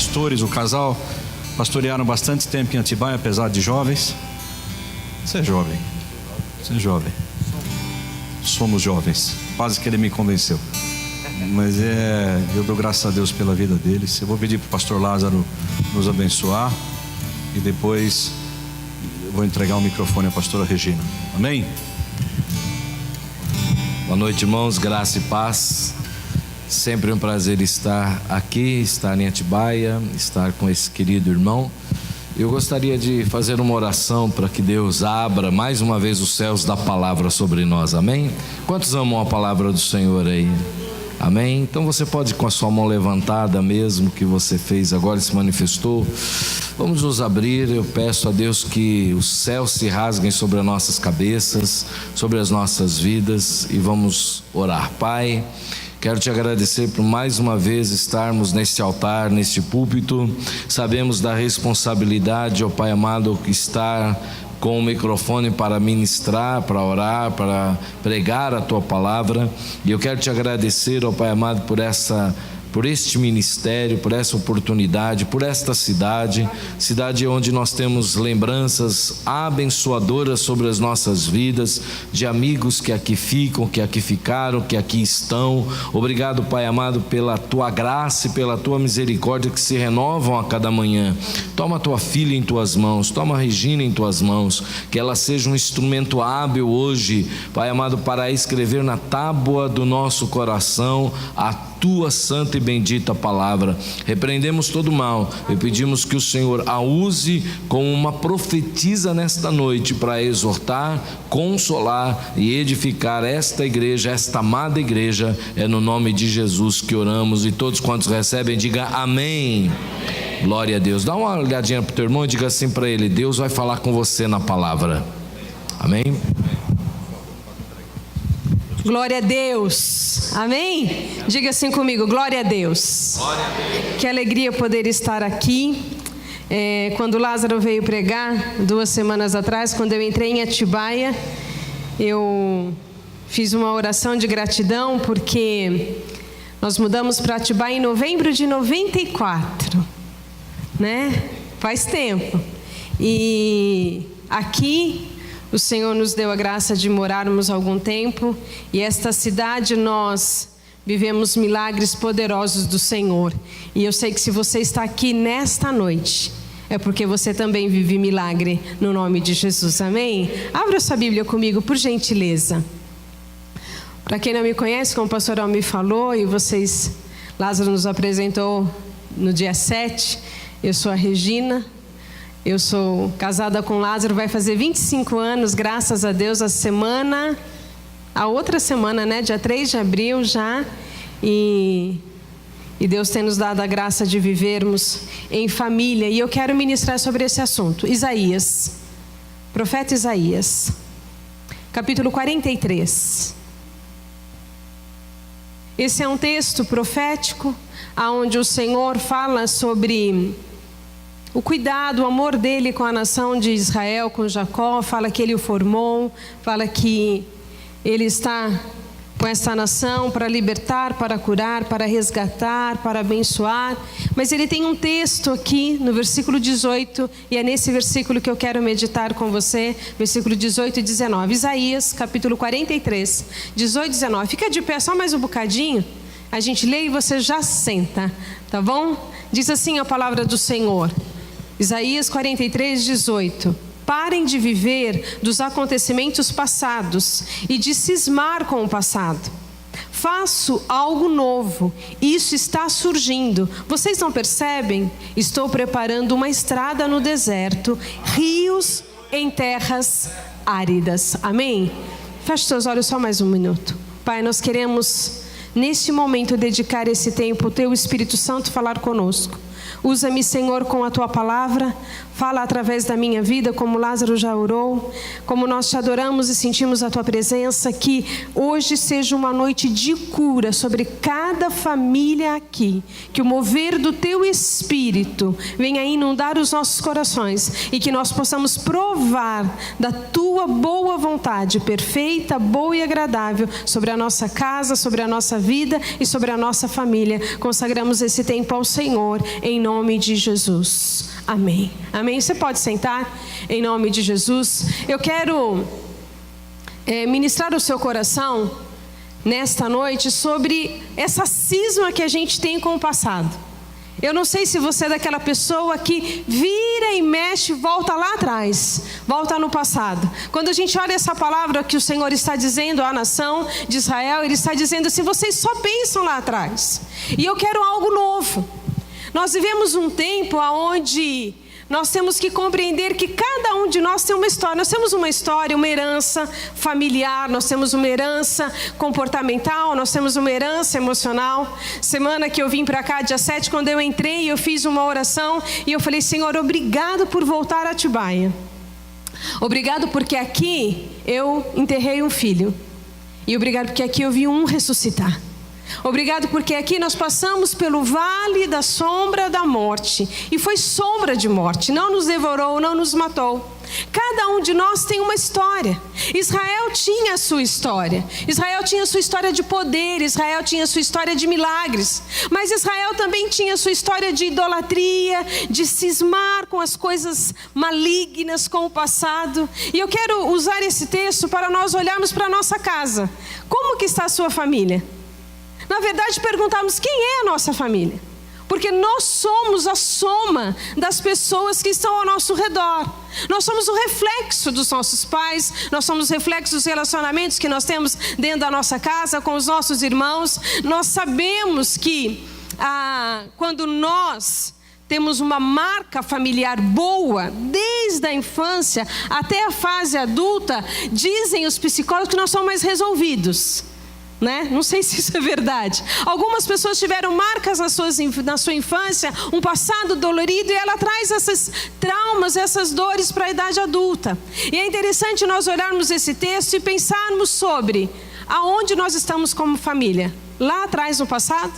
pastores, o casal, pastorearam bastante tempo em Atibaia, apesar de jovens. Você é jovem. Você é jovem. Somos jovens. Quase que ele me convenceu. Mas eu dou graças a Deus pela vida deles. Eu vou pedir para o pastor Lázaro nos abençoar. E depois eu vou entregar o microfone à pastora Regina. Amém? Boa noite, irmãos, graça e paz. Sempre um prazer estar aqui, estar em Atibaia, estar com esse querido irmão. Eu gostaria de fazer uma oração para que Deus abra mais uma vez os céus da palavra sobre nós, amém? Quantos amam a palavra do Senhor aí? Amém? Então você pode, com a sua mão levantada mesmo, que você fez agora, se manifestou. Vamos nos abrir. Eu peço a Deus que os céus se rasguem sobre as nossas cabeças, sobre as nossas vidas, e vamos orar. Pai, quero te agradecer por mais uma vez estarmos neste altar, neste púlpito. Sabemos da responsabilidade, ó Pai amado, que estar com o microfone para ministrar, para orar, para pregar a Tua palavra. E eu quero te agradecer, ó Pai amado, por este ministério, por essa oportunidade, por esta cidade onde nós temos lembranças abençoadoras sobre as nossas vidas, de amigos que aqui ficam, que aqui ficaram, que aqui estão. Obrigado, Pai amado, pela Tua graça e pela Tua misericórdia que se renovam a cada manhã. Toma a Tua filha em Tuas mãos, toma a Regina em Tuas mãos, que ela seja um instrumento hábil hoje, Pai amado, para escrever na tábua do nosso coração a Tua santa e bendita palavra. Repreendemos todo mal e pedimos que o Senhor a use como uma profetisa nesta noite para exortar, consolar e edificar esta igreja, esta amada igreja. É no nome de Jesus que oramos, e todos quantos recebem, diga amém. Glória a Deus. Dá uma olhadinha para o teu irmão e diga assim para ele: Deus vai falar com você na palavra. Amém? Glória a Deus, amém? Diga assim comigo: glória a Deus. Glória a Deus. Que alegria poder estar aqui. Quando Lázaro veio pregar 2 semanas atrás, quando eu entrei em Atibaia, eu fiz uma oração de gratidão, porque nós mudamos para Atibaia em novembro de 94, né? Faz tempo. E aqui o Senhor nos deu a graça de morarmos algum tempo, e esta cidade nós vivemos milagres poderosos do Senhor. E eu sei que se você está aqui nesta noite, é porque você também vive milagre no nome de Jesus, amém? Abra sua Bíblia comigo, por gentileza. Para quem não me conhece, como o pastor Almir falou, e Lázaro nos apresentou no dia 7, eu sou a Regina. Eu sou casada com Lázaro, vai fazer 25 anos, graças a Deus, a outra semana, né? Dia 3 de abril já. E Deus tem nos dado a graça de vivermos em família. E eu quero ministrar sobre esse assunto. Isaías, profeta Isaías, capítulo 43. Esse é um texto profético, onde o Senhor fala sobre o cuidado, o amor dele com a nação de Israel, com Jacó. Fala que ele o formou, fala que ele está com essa nação para libertar, para curar, para resgatar, para abençoar. Mas ele tem um texto aqui no versículo 18, e é nesse versículo que eu quero meditar com você, versículo 18 e 19. Isaías, capítulo 43, 18 e 19. Fica de pé só mais um bocadinho, a gente lê e você já senta, tá bom? Diz assim a palavra do Senhor. Isaías 43, 18. Parem de viver dos acontecimentos passados e de cismar com o passado. Faço algo novo, isso está surgindo. Vocês não percebem? Estou preparando uma estrada no deserto, rios em terras áridas. Amém? Feche seus olhos só mais um minuto. Pai, nós queremos neste momento dedicar esse tempo ao Teu Espírito Santo falar conosco. Usa-me, Senhor, com a Tua palavra. Fala através da minha vida, como Lázaro já orou. Como nós Te adoramos e sentimos a Tua presença. Que hoje seja uma noite de cura sobre cada família aqui. Que o mover do Teu Espírito venha inundar os nossos corações. E que nós possamos provar da Tua boa vontade, perfeita, boa e agradável, sobre a nossa casa, sobre a nossa vida e sobre a nossa família. Consagramos esse tempo ao Senhor, em nome de Jesus. Amém. Amém. Você pode sentar em nome de Jesus. Eu quero ministrar o seu coração nesta noite sobre essa cisma que a gente tem com o passado. Eu não sei se você é daquela pessoa que vira e mexe, volta lá atrás, volta no passado. Quando a gente olha essa palavra que o Senhor está dizendo à nação de Israel, Ele está dizendo assim: vocês só pensam lá atrás. E eu quero algo novo. Nós vivemos um tempo onde nós temos que compreender que cada um de nós tem uma história. Nós temos uma história, uma herança familiar, nós temos uma herança comportamental, nós temos uma herança emocional. Semana que eu vim para cá, dia 7, quando eu entrei, eu fiz uma oração e eu falei: Senhor, obrigado por voltar a Atibaia. Obrigado porque aqui eu enterrei um filho. E obrigado porque aqui eu vi um ressuscitar. Obrigado porque aqui nós passamos pelo vale da sombra da morte. E foi sombra de morte, não nos devorou, não nos matou. Cada um de nós tem uma história. Israel tinha a sua história. Israel tinha a sua história de poder. Israel tinha a sua história de milagres. Mas Israel também tinha a sua história de idolatria, de cismar com as coisas malignas, com o passado. E eu quero usar esse texto para nós olharmos para a nossa casa. Como que está a sua família? Na verdade, perguntarmos quem é a nossa família. Porque nós somos a soma das pessoas que estão ao nosso redor. Nós somos o reflexo dos nossos pais, nós somos o reflexo dos relacionamentos que nós temos dentro da nossa casa, com os nossos irmãos. Nós sabemos que quando nós temos uma marca familiar boa, desde a infância até a fase adulta, dizem os psicólogos que nós somos mais resolvidos. Né? Não sei se isso é verdade. Algumas pessoas tiveram marcas na sua infância, um passado dolorido, e ela traz esses traumas, essas dores para a idade adulta. E é interessante nós olharmos esse texto e pensarmos sobre aonde nós estamos como família. Lá atrás no passado?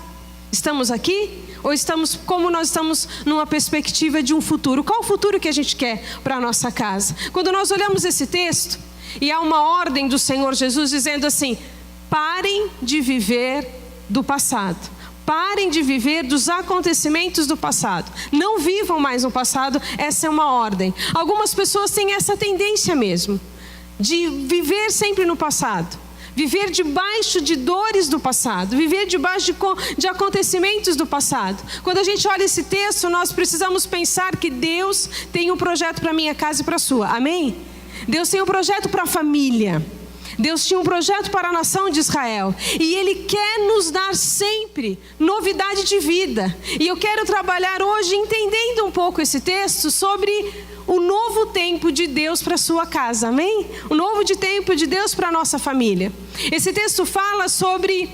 Estamos aqui? Ou estamos como nós estamos numa perspectiva de um futuro? Qual o futuro que a gente quer para a nossa casa? Quando nós olhamos esse texto, e há uma ordem do Senhor Jesus dizendo assim: parem de viver do passado. Parem de viver dos acontecimentos do passado. Não vivam mais no passado, essa é uma ordem. Algumas pessoas têm essa tendência mesmo, de viver sempre no passado. Viver debaixo de dores do passado. Viver debaixo de acontecimentos do passado. Quando a gente olha esse texto, nós precisamos pensar que Deus tem um projeto para a minha casa e para a sua. Amém? Deus tem um projeto para a família. Deus tinha um projeto para a nação de Israel. E Ele quer nos dar sempre novidade de vida. E eu quero trabalhar hoje entendendo um pouco esse texto sobre o novo tempo de Deus para a sua casa. Amém? O novo tempo de Deus para a nossa família. Esse texto fala sobre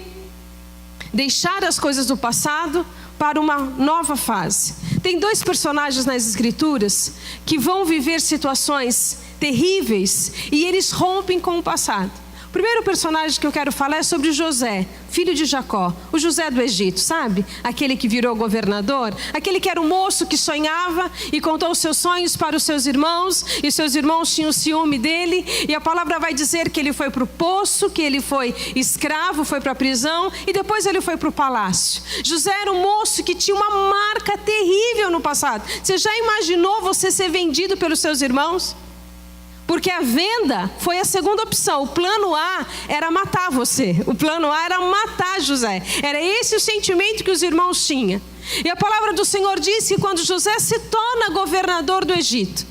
deixar as coisas do passado para uma nova fase. Tem dois personagens nas Escrituras que vão viver situações terríveis e eles rompem com o passado. O primeiro personagem que eu quero falar é sobre José, filho de Jacó, o José do Egito, sabe? Aquele que virou governador, aquele que era um moço que sonhava e contou os seus sonhos para os seus irmãos, e seus irmãos tinham ciúme dele, e a palavra vai dizer que ele foi para o poço, que ele foi escravo, foi para a prisão, e depois ele foi para o palácio. José era um moço que tinha uma marca terrível no passado. Você já imaginou você ser vendido pelos seus irmãos? Porque a venda foi a segunda opção. O plano A era matar você. O plano A era matar José. Era esse o sentimento que os irmãos tinham. E a palavra do Senhor diz que quando José se torna governador do Egito,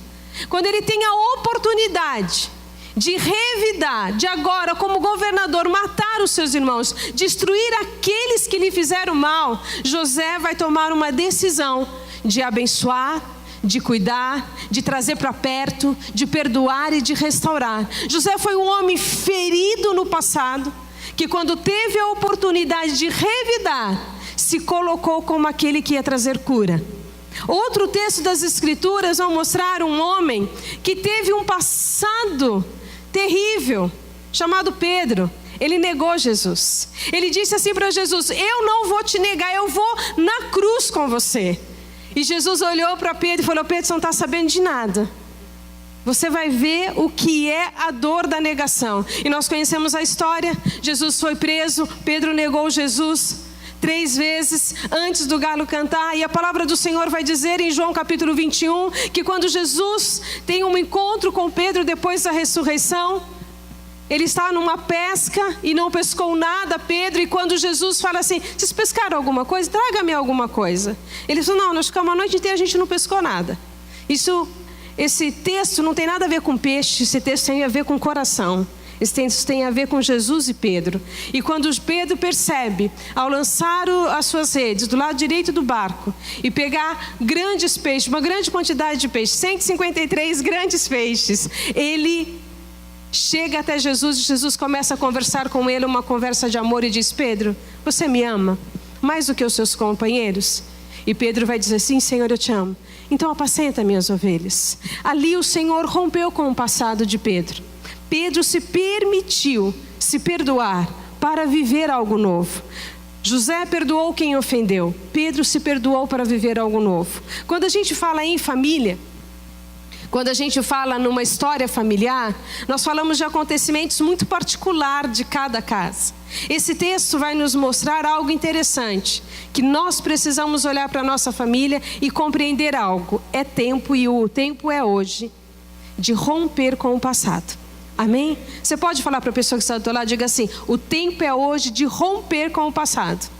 quando ele tem a oportunidade de revidar, de agora como governador matar os seus irmãos, destruir aqueles que lhe fizeram mal, José vai tomar uma decisão de abençoar, de cuidar, de trazer para perto, de perdoar e de restaurar. José foi um homem ferido no passado, que quando teve a oportunidade de revidar, se colocou como aquele que ia trazer cura. Outro texto das Escrituras vai mostrar um homem que teve um passado terrível, chamado Pedro. Ele negou Jesus. Ele disse assim para Jesus: eu não vou te negar, eu vou na cruz com você. E Jesus olhou para Pedro e falou: Pedro, você não está sabendo de nada. Você vai ver o que é a dor da negação. E nós conhecemos a história. Jesus foi preso, Pedro negou Jesus. 3 vezes antes do galo cantar. E a palavra do Senhor vai dizer em João capítulo 21, que quando Jesus tem um encontro com Pedro depois da ressurreição, ele está numa pesca e não pescou nada, Pedro, e quando Jesus fala assim, vocês pescaram alguma coisa? Traga-me alguma coisa. Ele falou, não, nós ficamos a noite inteira, a gente não pescou nada. Esse texto não tem nada a ver com peixe, esse texto tem a ver com coração. Esse texto tem a ver com Jesus e Pedro. E quando Pedro percebe, ao lançar as suas redes do lado direito do barco e pegar grandes peixes, uma grande quantidade de peixes, 153 grandes peixes, ele chega até Jesus e Jesus começa a conversar com ele, uma conversa de amor, e diz, Pedro, você me ama mais do que os seus companheiros? E Pedro vai dizer, sim, Senhor, eu te amo. Então apacenta minhas ovelhas. Ali o Senhor rompeu com o passado de Pedro. Pedro se permitiu se perdoar para viver algo novo. José perdoou quem ofendeu. Pedro se perdoou para viver algo novo. Quando a gente fala em família, quando a gente fala numa história familiar, nós falamos de acontecimentos muito particulares de cada casa. Esse texto vai nos mostrar algo interessante, que nós precisamos olhar para a nossa família e compreender algo. É tempo, e o tempo é hoje, de romper com o passado. Amém? Você pode falar para a pessoa que está do teu lado, diga assim, o tempo é hoje de romper com o passado.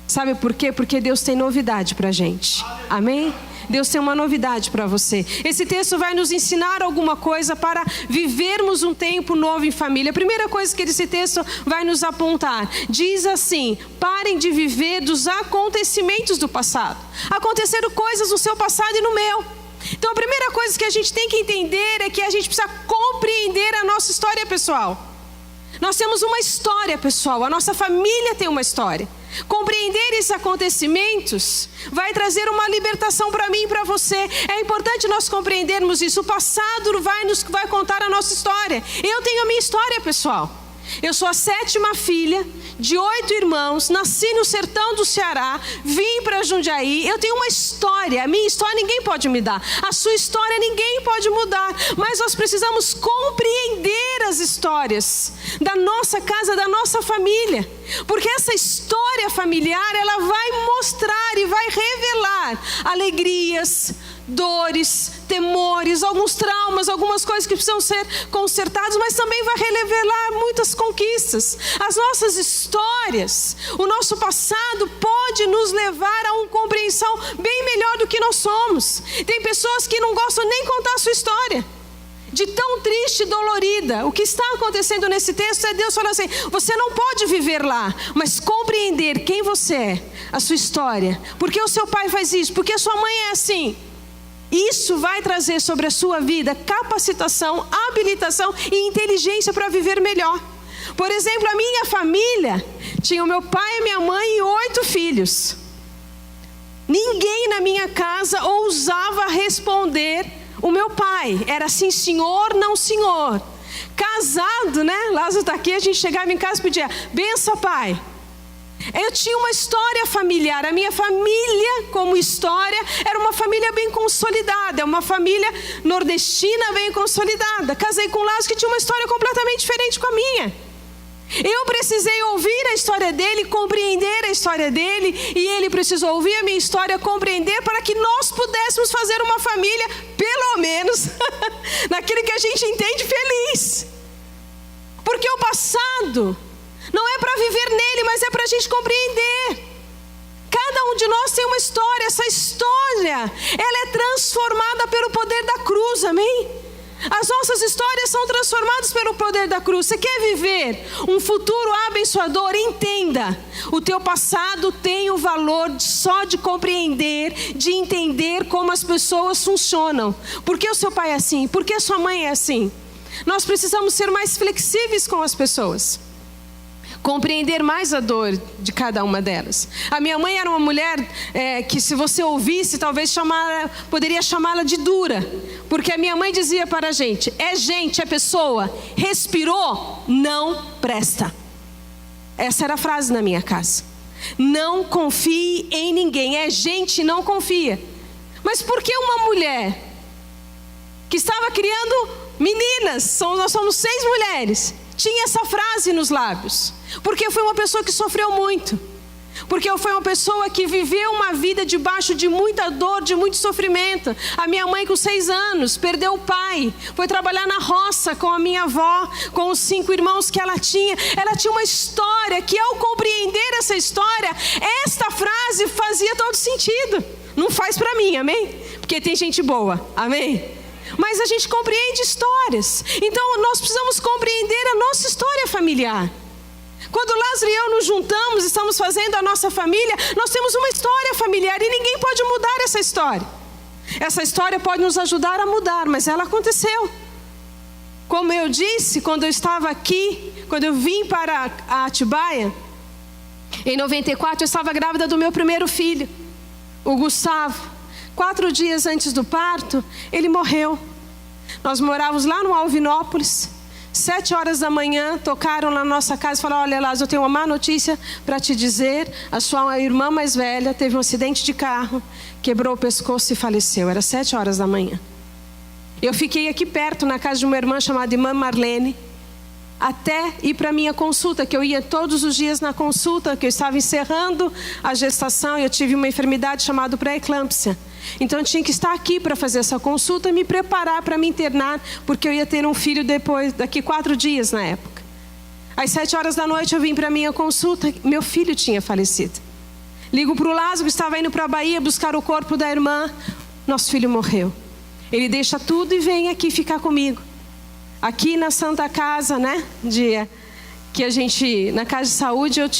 Sabe por quê? Porque Deus tem novidade para a gente. Amém? Deus tem uma novidade para você. Esse texto vai nos ensinar alguma coisa para vivermos um tempo novo em família. A primeira coisa que esse texto vai nos apontar, diz assim, parem de viver dos acontecimentos do passado. Aconteceram coisas no seu passado e no meu. Então a primeira coisa que a gente tem que entender é que a gente precisa compreender a nossa história pessoal. Nós temos uma história pessoal, a nossa família tem uma história. Compreender esses acontecimentos vai trazer uma libertação para mim e para você. É importante nós compreendermos isso. O passado vai contar a nossa história. Eu tenho a minha história pessoal. Eu sou a 7ª filha de 8 irmãos, nasci no sertão do Ceará, vim para Jundiaí. Eu tenho uma história, a minha história ninguém pode me dar, a sua história ninguém pode mudar, mas nós precisamos compreender as histórias da nossa casa, da nossa família, porque essa história familiar, ela vai mostrar e vai revelar alegrias, dores, temores, alguns traumas, algumas coisas que precisam ser consertadas, mas também vai revelar muitas conquistas. As nossas histórias, o nosso passado pode nos levar a uma compreensão bem melhor do que nós somos. Tem pessoas que não gostam nem de contar a sua história, de tão triste e dolorida. O que está acontecendo nesse texto é Deus falando assim, você não pode viver lá, mas compreender quem você é, a sua história, porque o seu pai faz isso, porque a sua mãe é assim. Isso vai trazer sobre a sua vida capacitação, habilitação e inteligência para viver melhor. Por exemplo, a minha família tinha o meu pai, a minha mãe e 8 filhos. Ninguém na minha casa ousava responder o meu pai. Era assim, senhor, não senhor. Casado, né? Lázaro está aqui, a gente chegava em casa e pedia, benção pai. Eu tinha uma história familiar, a minha família como história era uma família bem consolidada, é uma família nordestina bem consolidada. Casei com um Lázaro que tinha uma história completamente diferente com a minha. Eu precisei ouvir a história dele, compreender a história dele, e ele precisou ouvir a minha história, compreender, para que nós pudéssemos fazer uma família, pelo menos, naquilo que a gente entende, feliz. Porque o passado não é para viver nele, mas é para a gente compreender. Cada um de nós tem uma história. Essa história, ela é transformada pelo poder da cruz, amém? As nossas histórias são transformadas pelo poder da cruz. Você quer viver um futuro abençoador? Entenda, o teu passado tem o valor só de compreender, de entender como as pessoas funcionam. Por que o seu pai é assim? Por que a sua mãe é assim? Nós precisamos ser mais flexíveis com as pessoas, compreender mais a dor de cada uma delas. A minha mãe era uma mulher que, se você ouvisse, talvez poderia chamá-la de dura, porque a minha mãe dizia para a gente, é pessoa, respirou, não presta. Essa era a frase na minha casa. Não confie em ninguém, é gente, não confia. Mas por que uma mulher que estava criando meninas, nós somos 6 mulheres, tinha essa frase nos lábios, porque foi uma pessoa que sofreu muito, porque foi uma pessoa que viveu uma vida debaixo de muita dor, de muito sofrimento. A minha mãe, com 6 anos, perdeu o pai, foi trabalhar na roça com a minha avó, com os 5 irmãos que ela tinha uma história que, ao compreender essa história, esta frase fazia todo sentido. Não faz para mim, amém? Porque tem gente boa, amém? Mas a gente compreende histórias, então nós precisamos compreender a nossa história familiar. Quando Lázaro e eu nos juntamos, estamos fazendo a nossa família, nós temos uma história familiar e ninguém pode mudar essa história. Essa história pode nos ajudar a mudar, mas ela aconteceu. Como eu disse, quando eu estava aqui, quando eu vim para a Atibaia, em 94, eu estava grávida do meu primeiro filho, o Gustavo. 4 dias antes do parto, ele morreu. Nós morávamos lá no Alvinópolis. 7 horas da manhã, tocaram na nossa casa e falaram: olha, Lázaro, eu tenho uma má notícia para te dizer. A sua irmã mais velha teve um acidente de carro, quebrou o pescoço e faleceu. Era 7 horas da manhã. Eu fiquei aqui perto, na casa de uma irmã chamada Irmã Marlene, até ir para a minha consulta, que eu ia todos os dias na consulta, que eu estava encerrando a gestação e eu tive uma enfermidade chamada pré-eclâmpsia. Então eu tinha que estar aqui para fazer essa consulta e me preparar para me internar, porque eu ia ter um filho daqui 4 dias na época. Às 7 horas da noite eu vim para a minha consulta, meu filho tinha falecido. Ligo para o Lázaro, que estava indo para a Bahia buscar o corpo da irmã. Nosso filho morreu. Ele deixa tudo e vem aqui ficar comigo. Aqui na Santa Casa, né? Na Casa de Saúde eu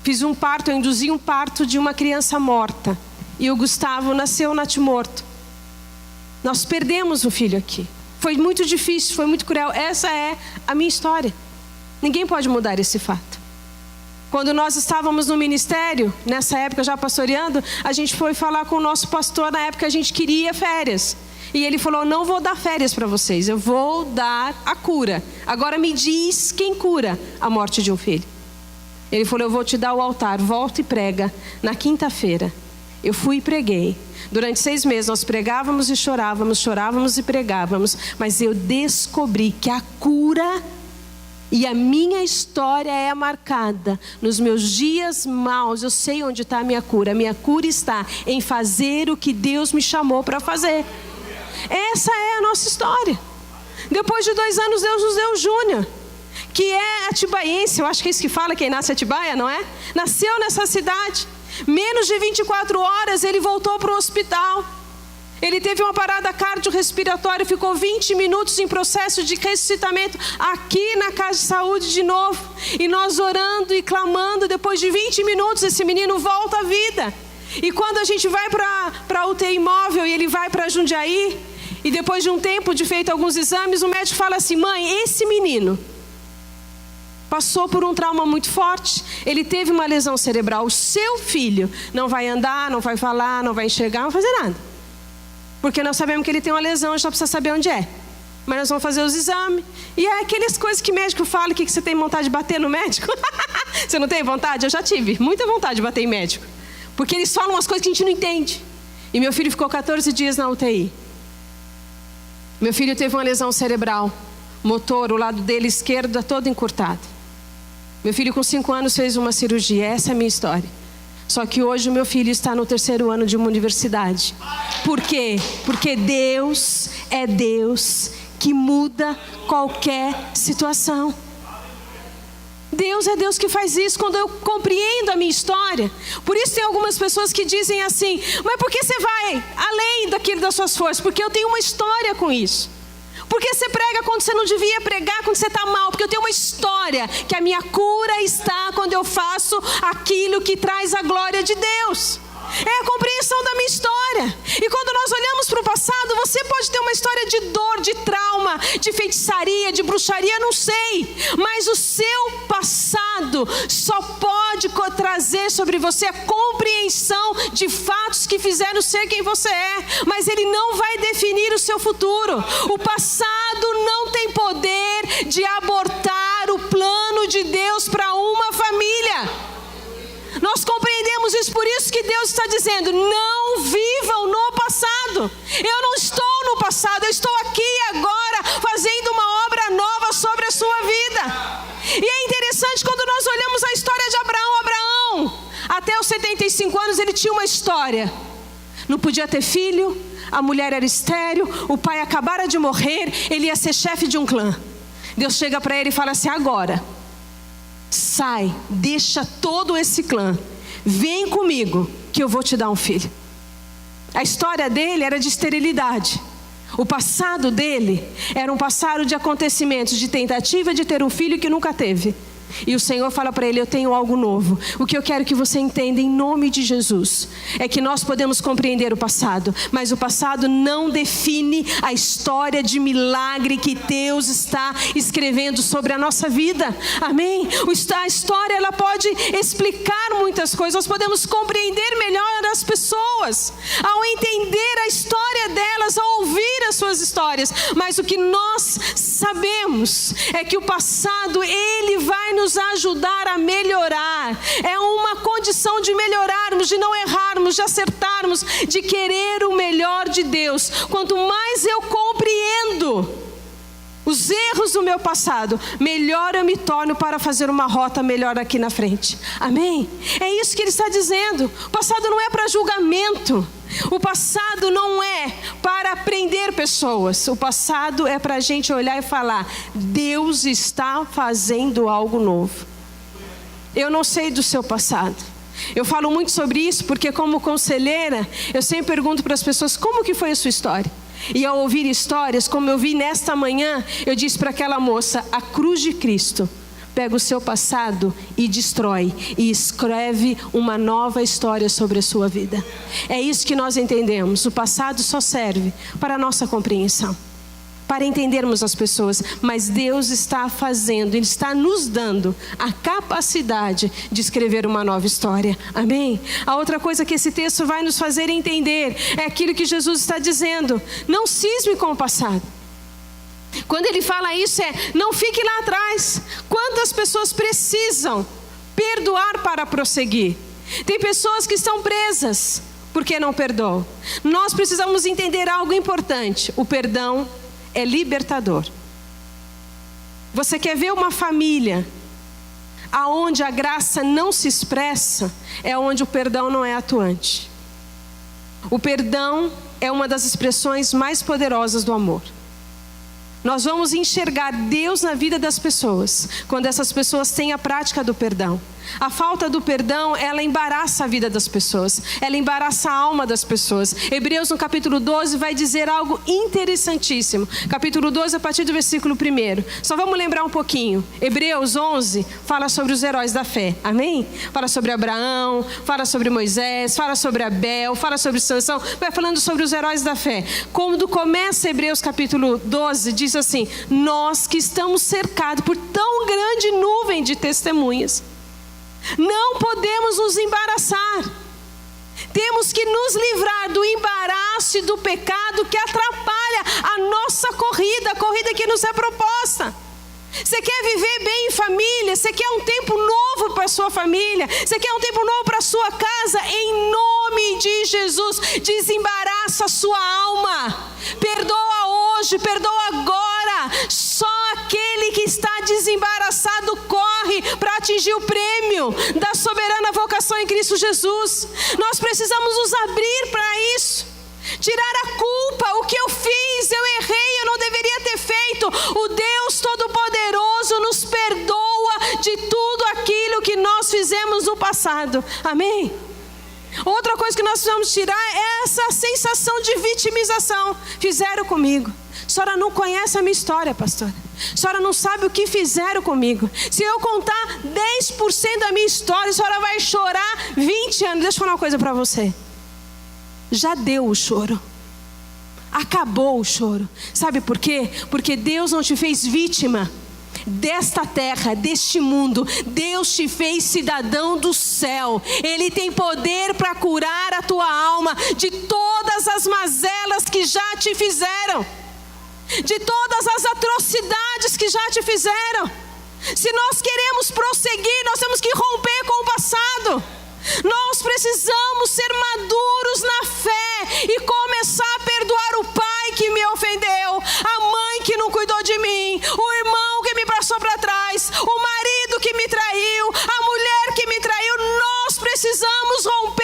fiz um parto, eu induzi um parto de uma criança morta. E o Gustavo nasceu natimorto. Nós perdemos o filho aqui. Foi muito difícil, foi muito cruel. Essa é a minha história. Ninguém pode mudar esse fato. Quando nós estávamos no ministério, nessa época já pastoreando, a gente foi falar com o nosso pastor. Na época a gente queria férias. E ele falou: não vou dar férias para vocês, eu vou dar a cura. Agora me diz quem cura a morte de um filho. Ele falou: eu vou te dar o altar, volta e prega na quinta-feira. Eu fui e preguei. Durante 6 meses nós pregávamos e chorávamos, chorávamos e pregávamos. Mas eu descobri que a cura e a minha história é marcada nos meus dias maus. Eu sei onde está a minha cura. A minha cura está em fazer o que Deus me chamou para fazer. Essa é a nossa história. Depois de 2 anos, Deus nos deu o Júnior, que é atibaiense. Eu acho que é isso que fala, quem nasce Atibaia, não é? Nasceu nessa cidade. Menos de 24 horas ele voltou para o hospital. Ele teve uma parada cardiorrespiratória, ficou 20 minutos em processo de ressuscitamento aqui na Casa de Saúde de novo. E nós orando e clamando, depois de 20 minutos esse menino volta à vida. E quando a gente vai para a UTI móvel e ele vai para Jundiaí, e depois de um tempo de feito alguns exames, o médico fala assim: mãe, esse menino passou por um trauma muito forte, ele teve uma lesão cerebral, o seu filho não vai andar, não vai falar, não vai enxergar, não vai fazer nada. Porque nós sabemos que ele tem uma lesão, a gente só precisa saber onde é. Mas nós vamos fazer os exames. E é aquelas coisas que médico fala, que você tem vontade de bater no médico. Você não tem vontade? Eu já tive muita vontade de bater em médico. Porque eles falam umas coisas que a gente não entende. E meu filho ficou 14 dias na UTI. Meu filho teve uma lesão cerebral, motor, o lado dele esquerdo todo encurtado. Meu filho com 5 anos fez uma cirurgia. Essa é a minha história. Só que hoje o meu filho está no 3º ano de uma universidade. Por quê? Porque Deus é Deus que muda qualquer situação. Deus é Deus que faz isso quando eu compreendo a minha história. Por isso tem algumas pessoas que dizem assim: mas por que você vai além daquilo das suas forças? Porque eu tenho uma história com isso. Porque você prega quando você não devia pregar, quando você está mal? Porque eu tenho uma história que a minha cura está quando eu faço aquilo que traz a glória de Deus. É a compreensão da minha história. E quando nós olhamos para o passado, você pode ter uma história de dor, de trauma, de feitiçaria, de bruxaria, não sei. Mas o seu passado só pode trazer sobre você a compreensão de fatos que fizeram ser quem você é. Mas ele não vai definir o seu futuro. O passado não tem poder de abortar o plano de Deus para uma família. Nós compreendemos isso, por isso que Deus está dizendo: não vivam no passado. Eu não estou no passado, eu estou aqui agora fazendo uma obra nova sobre a 45 anos ele tinha uma história. Não podia ter filho, a mulher era estéril, o pai acabara de morrer, ele ia ser chefe de um clã. Deus chega para ele e fala assim: agora, sai, deixa todo esse clã, vem comigo que eu vou te dar um filho. A história dele era de esterilidade. O passado dele era um passado de acontecimentos, de tentativa de ter um filho que nunca teve. E o Senhor fala para ele: eu tenho algo novo. O que eu quero que você entenda em nome de Jesus é que nós podemos compreender o passado, mas o passado não define a história de milagre que Deus está escrevendo sobre a nossa vida. Amém? A história, ela pode explicar muitas coisas. Nós podemos compreender melhor as pessoas ao entender a história delas, ao ouvir as suas histórias. Mas o que nós sabemos é que o passado, ele vai nos ajudar a melhorar. É uma condição de melhorarmos, de não errarmos, de acertarmos, de querer o melhor de Deus. Quanto mais eu compreendo os erros do meu passado, melhor eu me torno para fazer uma rota melhor aqui na frente. Amém? É isso que ele está dizendo. O passado não é para julgamento. O passado não é para prender pessoas. O passado é para a gente olhar e falar: Deus está fazendo algo novo. Eu não sei do seu passado. Eu falo muito sobre isso porque, como conselheira, eu sempre pergunto para as pessoas: como que foi a sua história? E ao ouvir histórias, como eu vi nesta manhã, eu disse para aquela moça: a cruz de Cristo pega o seu passado e destrói, e escreve uma nova história sobre a sua vida. É isso que nós entendemos. O passado só serve para a nossa compreensão, para entendermos as pessoas, mas Deus está fazendo, Ele está nos dando a capacidade de escrever uma nova história. Amém? A outra coisa que esse texto vai nos fazer entender é aquilo que Jesus está dizendo: não cisme com o passado. Quando ele fala isso, não fique lá atrás. Quantas pessoas precisam perdoar para prosseguir? Tem pessoas que estão presas porque não perdoam. Nós precisamos entender algo importante: o perdão é libertador. Você quer ver uma família aonde a graça não se expressa? É onde o perdão não é atuante. O perdão é uma das expressões mais poderosas do amor. Nós vamos enxergar Deus na vida das pessoas quando essas pessoas têm a prática do perdão. A falta do perdão, ela embaraça a vida das pessoas, ela embaraça a alma das pessoas. Hebreus no capítulo 12 vai dizer algo interessantíssimo. Capítulo 12 a partir do versículo 1. Só vamos lembrar um pouquinho. Hebreus 11 fala sobre os heróis da fé, amém? Fala sobre Abraão, fala sobre Moisés, fala sobre Abel, fala sobre Sansão. Vai falando sobre os heróis da fé. Quando começa Hebreus capítulo 12, diz assim: nós que estamos cercados por tão grande nuvem de testemunhas, não podemos nos embaraçar. Temos que nos livrar do embaraço e do pecado que atrapalha a nossa corrida, a corrida que nos é proposta. Você quer viver bem em família? Você quer um tempo novo para a sua família? Você quer um tempo novo para a sua casa? Em nome de Jesus, desembaraça a sua alma. Perdoa hoje, perdoa agora. Só aquele que está desembaraçado corre para atingir o prêmio da soberana vocação em Cristo Jesus. Nós precisamos nos abrir para isso. Tirar a culpa: o que eu fiz, eu errei, eu não deveria ter feito. O Deus Todo-Poderoso nos perdoa de tudo aquilo que nós fizemos no passado. Amém? Outra coisa que nós precisamos tirar é essa sensação de vitimização. Fizeram comigo. A senhora não conhece a minha história, pastora. A senhora não sabe o que fizeram comigo. Se eu contar 10% da minha história, a senhora vai chorar 20 anos. Deixa eu falar uma coisa para você. Já deu o choro. Acabou o choro. Sabe por quê? Porque Deus não te fez vítima desta terra, deste mundo. Deus te fez cidadão do céu. Ele tem poder para curar a tua alma de todas as mazelas que já te fizeram, de todas as atrocidades que já te fizeram. Se nós queremos prosseguir, nós temos que romper com o passado. Nós precisamos ser maduros na fé e começar a perdoar o pai que me ofendeu, a mãe que não cuidou de mim, o irmão que me passou para trás, o marido que me traiu, a mulher que me traiu. Nós precisamos romper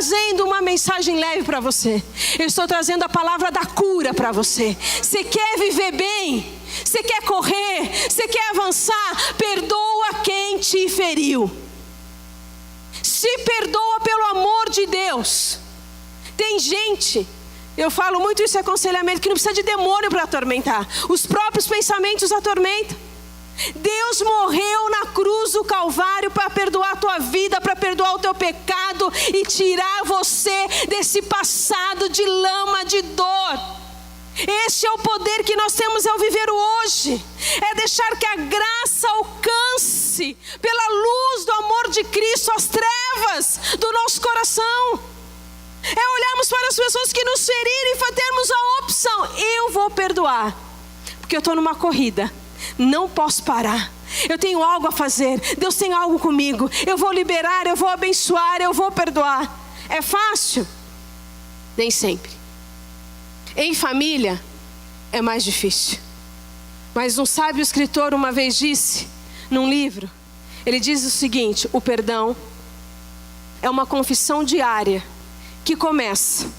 trazendo uma mensagem leve para você. Eu estou trazendo a palavra da cura para você. Você quer viver bem? Você quer correr? Você quer avançar? Perdoa quem te feriu. Se perdoa pelo amor de Deus. Tem gente, eu falo muito isso em aconselhamento, que não precisa de demônio para atormentar. Os próprios pensamentos atormentam. Deus morreu na cruz do Calvário para perdoar a tua vida, para perdoar o teu pecado e tirar você desse passado de lama, de dor. Este é o poder que nós temos ao viver hoje. É deixar que a graça alcance pela luz do amor de Cristo as trevas do nosso coração. É olharmos para as pessoas que nos feriram e termos a opção: eu vou perdoar, porque eu estou numa corrida, não posso parar. Eu tenho algo a fazer, Deus tem algo comigo. Eu vou liberar, eu vou abençoar, eu vou perdoar. É fácil? Nem sempre. Em família é mais difícil. Mas um sábio escritor uma vez disse, num livro, ele diz o seguinte: o perdão é uma confissão diária que começa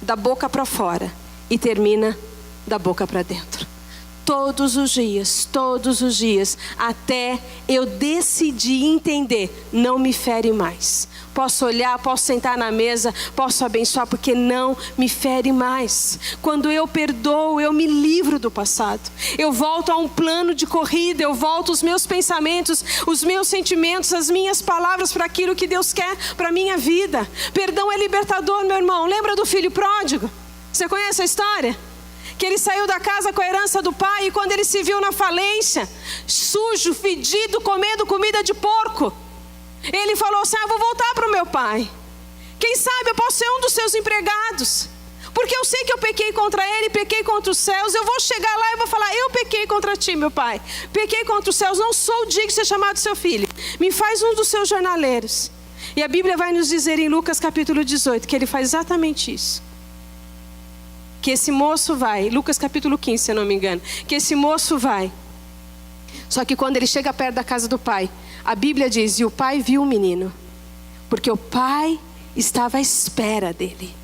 da boca para fora e termina da boca para dentro. Todos os dias, até eu decidir entender, não me fere mais. Posso olhar, posso sentar na mesa, posso abençoar, porque não me fere mais. Quando eu perdoo, eu me livro do passado. Eu volto a um plano de corrida, eu volto os meus pensamentos, os meus sentimentos, as minhas palavras para aquilo que Deus quer para a minha vida. Perdão é libertador, meu irmão. Lembra do filho pródigo? Você conhece a história? Que ele saiu da casa com a herança do pai e quando ele se viu na falência, sujo, fedido, comendo comida de porco, ele falou assim: eu vou voltar para o meu pai. Quem sabe eu posso ser um dos seus empregados, porque eu sei que eu pequei contra ele, pequei contra os céus. Eu vou chegar lá e vou falar: eu pequei contra ti, meu pai, pequei contra os céus, não sou digno de ser chamado seu filho, me faz um dos seus jornaleiros. E a Bíblia vai nos dizer em Lucas capítulo 18 que ele faz exatamente isso. Que esse moço vai, Lucas capítulo 15, se eu não me engano, que esse moço vai. Só que quando ele chega perto da casa do pai, a Bíblia diz: e o pai viu o menino, porque o pai estava à espera dele.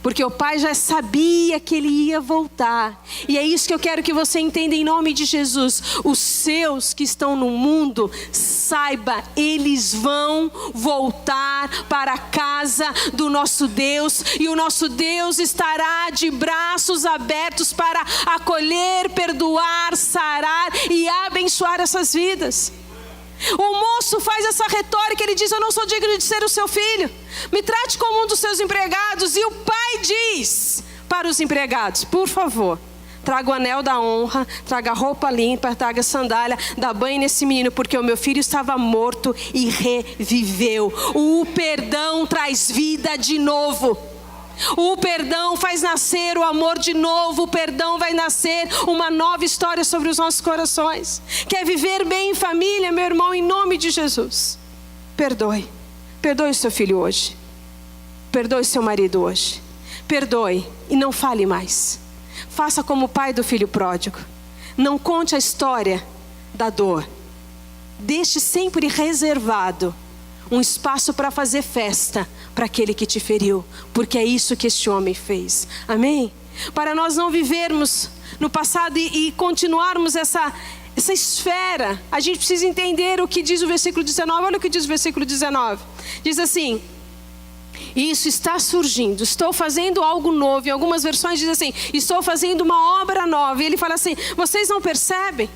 Porque o pai já sabia que ele ia voltar. E é isso que eu quero que você entenda em nome de Jesus. Os seus que estão no mundo, saiba, eles vão voltar para a casa do nosso Deus. E o nosso Deus estará de braços abertos para acolher, perdoar, sarar e abençoar essas vidas. O moço faz essa retórica, ele diz: eu não sou digno de ser o seu filho, me trate como um dos seus empregados. E o pai diz para os empregados: por favor, traga o anel da honra, traga roupa limpa, traga sandália, dá banho nesse menino, porque o meu filho estava morto e reviveu. O perdão traz vida de novo. O perdão faz nascer o amor de novo. O perdão vai nascer uma nova história sobre os nossos corações. Quer viver bem em família, meu irmão, em nome de Jesus? Perdoe. Perdoe o seu filho hoje. Perdoe seu marido hoje. Perdoe e não fale mais. Faça como o pai do filho pródigo. Não conte a história da dor. Deixe sempre reservado um espaço para fazer festa para aquele que te feriu, porque é isso que este homem fez. Amém? Para nós não vivermos no passado e continuarmos essa esfera, a gente precisa entender o que diz o versículo 19. Olha o que diz o versículo 19. Diz assim: isso está surgindo, estou fazendo algo novo. Em algumas versões diz assim: estou fazendo uma obra nova. E ele fala assim: vocês não percebem?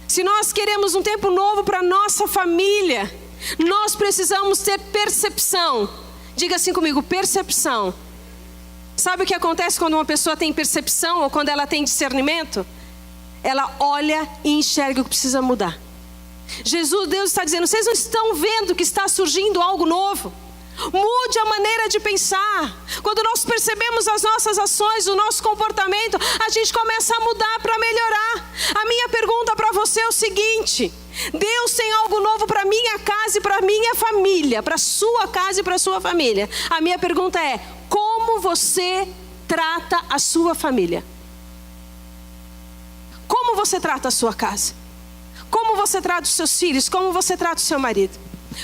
Se nós queremos um tempo novo para a nossa família, nós precisamos ter percepção. Diga assim comigo: percepção. Sabe o que acontece quando uma pessoa tem percepção ou quando ela tem discernimento? Ela olha e enxerga o que precisa mudar. Deus está dizendo: vocês não estão vendo que está surgindo algo novo? Mude a maneira de pensar. Quando nós percebemos as nossas ações, o nosso comportamento, a gente começa a mudar para melhorar. A minha pergunta para você é o seguinte: Deus tem algo novo para minha casa e para minha família, para sua casa e para sua família. A minha pergunta é: como você trata a sua família? Como você trata a sua casa? Como você trata os seus filhos? Como você trata o seu marido?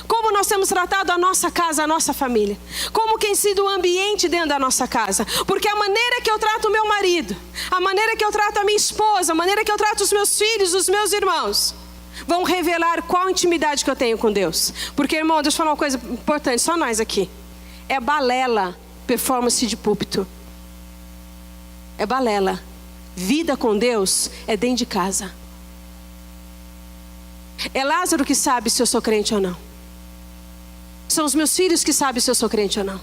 Como nós temos tratado a nossa casa, a nossa família. Como tem sido o ambiente dentro da nossa casa. Porque a maneira que eu trato o meu marido, a maneira que eu trato a minha esposa, a maneira que eu trato os meus filhos, os meus irmãos, vão revelar qual intimidade que eu tenho com Deus. Porque, irmão, deixa eu falar uma coisa importante, só nós aqui. É balela performance de púlpito. É balela. Vida com Deus é dentro de casa. É Lázaro que sabe se eu sou crente ou não. São os meus filhos que sabem se eu sou crente ou não.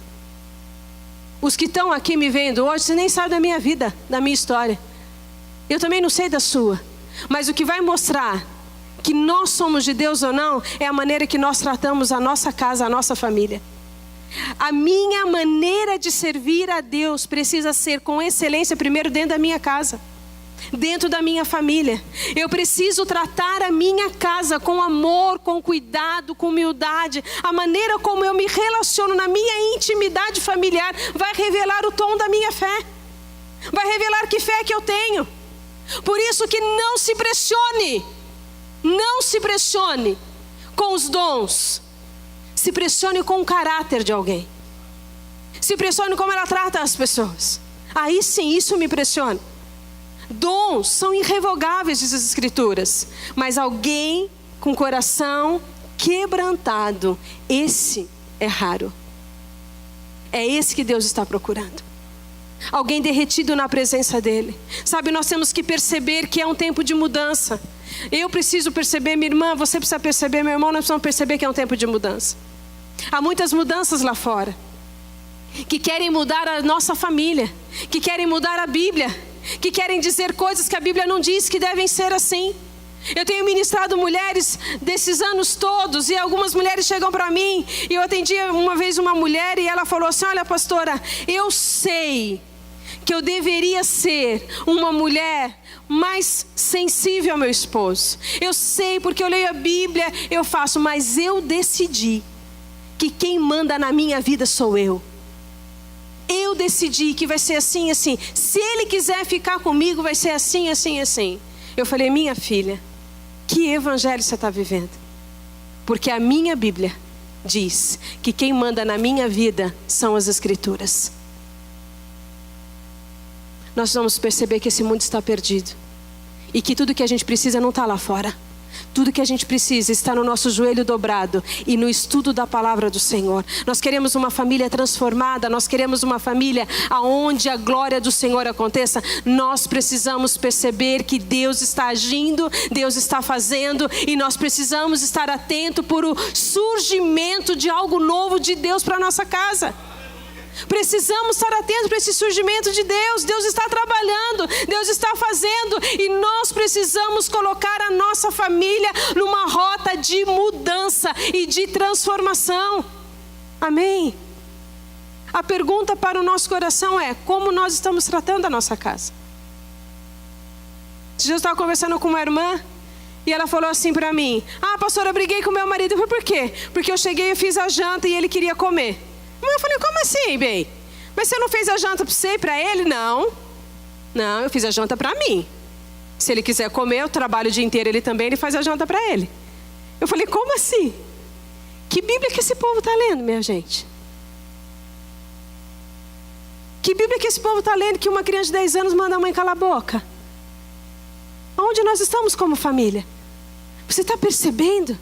Os que estão aqui me vendo hoje, você nem sabe da minha vida, da minha história. Eu também não sei da sua. Mas o que vai mostrar que nós somos de Deus ou não é a maneira que nós tratamos a nossa casa, a nossa família. A minha maneira de servir a Deus precisa ser com excelência primeiro dentro da minha casa, dentro da minha família. Eu preciso tratar a minha casa com amor, com cuidado, com humildade. A maneira como eu me relaciono na minha intimidade familiar vai revelar o tom da minha fé. Vai revelar que fé que eu tenho. Por isso que não se pressione. Não se pressione com os dons. Se pressione com o caráter de alguém. Se pressione como ela trata as pessoas. Aí sim, isso me pressiona. Dons são irrevogáveis, diz as Escrituras. Mas alguém com coração quebrantado, esse é raro. É esse que Deus está procurando. Alguém derretido na presença dele. Sabe, nós temos que perceber que é um tempo de mudança. Eu preciso perceber, minha irmã, você precisa perceber, meu irmão, nós precisamos perceber que é um tempo de mudança. Há muitas mudanças lá fora que querem mudar a nossa família, que querem mudar a Bíblia, que querem dizer coisas que a Bíblia não diz que devem ser assim. Eu tenho ministrado mulheres desses anos todos, e algumas mulheres chegam para mim, e eu atendi uma vez uma mulher e ela falou assim: olha, pastora, eu sei que eu deveria ser uma mulher mais sensível ao meu esposo. Eu sei, porque eu leio a Bíblia, eu faço, mas eu decidi que quem manda na minha vida sou eu. Eu decidi que vai ser assim, assim. Se ele quiser ficar comigo, vai ser assim, assim, assim. Eu falei: minha filha, que evangelho você está vivendo? Porque a minha Bíblia diz que quem manda na minha vida são as Escrituras. Nós vamos perceber que esse mundo está perdido. E que tudo que a gente precisa não está lá fora. Tudo que a gente precisa está no nosso joelho dobrado e no estudo da palavra do Senhor. Nós queremos uma família transformada. Nós queremos uma família onde a glória do Senhor aconteça. Nós precisamos perceber que Deus está agindo, Deus está fazendo, e nós precisamos estar atentos por o surgimento de algo novo de Deus para a nossa casa. Precisamos estar atentos para esse surgimento de Deus. Deus está trabalhando, Deus está fazendo, e nós precisamos colocar a nossa família numa rota de mudança e de transformação. Amém? A pergunta para o nosso coração é: como nós estamos tratando a nossa casa? Eu estava conversando com uma irmã e ela falou assim para mim: ah, pastora, eu briguei com meu marido. Eu falei: por quê? Porque eu cheguei e fiz a janta e ele queria comer. Eu falei: como assim, bem? Mas você não fez a janta para você e para ele? Não, eu fiz a janta para mim. Se ele quiser comer, eu trabalho o dia inteiro, ele faz a janta para ele. Eu falei: como assim? Que Bíblia que esse povo está lendo, minha gente? Que Bíblia que esse povo está lendo que uma criança de 10 anos manda a mãe calar a boca? Onde nós estamos como família? Você está percebendo?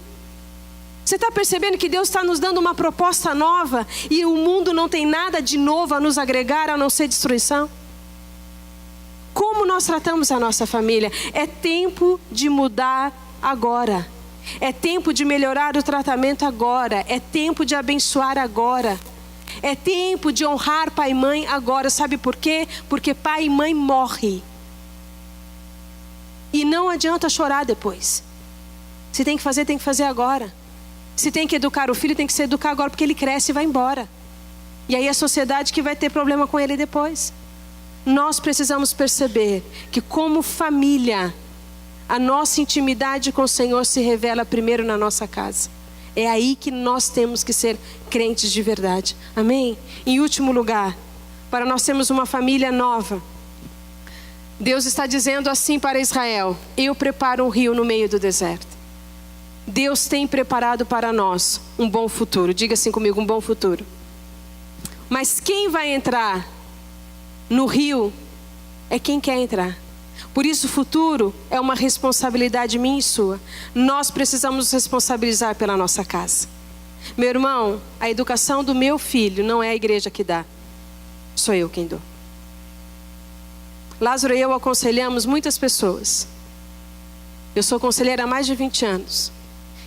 Você está percebendo que Deus está nos dando uma proposta nova e o mundo não tem nada de novo a nos agregar, a não ser destruição? Como nós tratamos a nossa família? É tempo de mudar agora. É tempo de melhorar o tratamento agora. É tempo de abençoar agora. É tempo de honrar pai e mãe agora. Sabe por quê? Porque pai e mãe morrem. E não adianta chorar depois. Se tem que fazer agora. Se tem que educar o filho, tem que se educar agora, porque ele cresce e vai embora. E aí a sociedade que vai ter problema com ele depois. Nós precisamos perceber que como família, a nossa intimidade com o Senhor se revela primeiro na nossa casa. É aí que nós temos que ser crentes de verdade. Amém? Em último lugar, para nós termos uma família nova, Deus está dizendo assim para Israel: eu preparo um rio no meio do deserto. Deus tem preparado para nós um bom futuro. Diga assim comigo, um bom futuro. Mas quem vai entrar no rio é quem quer entrar. Por isso o futuro é uma responsabilidade minha e sua. Nós precisamos nos responsabilizar pela nossa casa. Meu irmão, a educação do meu filho não é a igreja que dá. Sou eu quem dou. Lázaro e eu aconselhamos muitas pessoas. Eu sou conselheira há mais de 20 anos.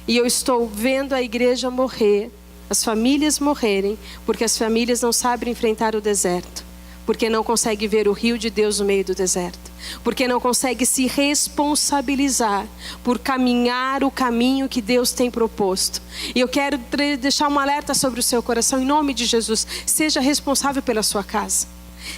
E eu estou vendo a igreja morrer, as famílias morrerem, porque as famílias não sabem enfrentar o deserto. Porque não conseguem ver o rio de Deus no meio do deserto. Porque não conseguem se responsabilizar por caminhar o caminho que Deus tem proposto. E eu quero deixar um alerta sobre o seu coração, em nome de Jesus. Seja responsável pela sua casa.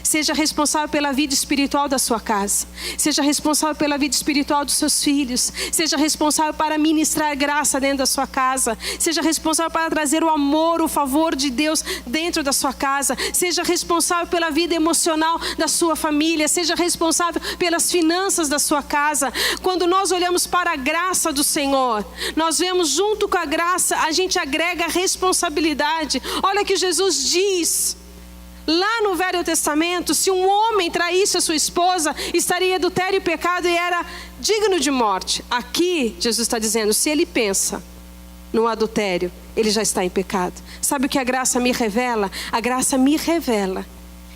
Seja responsável pela vida espiritual da sua casa. Seja responsável pela vida espiritual dos seus filhos. Seja responsável para ministrar graça dentro da sua casa. Seja responsável para trazer o amor, o favor de Deus dentro da sua casa. Seja responsável pela vida emocional da sua família. Seja responsável pelas finanças da sua casa. Quando nós olhamos para a graça do Senhor, nós vemos junto com a graça, a gente agrega responsabilidade. Olha que Jesus diz lá no Velho Testamento, se um homem traísse a sua esposa, estaria em adultério e pecado e era digno de morte. Aqui, Jesus está dizendo, se ele pensa no adultério, ele já está em pecado. Sabe o que a graça me revela? A graça me revela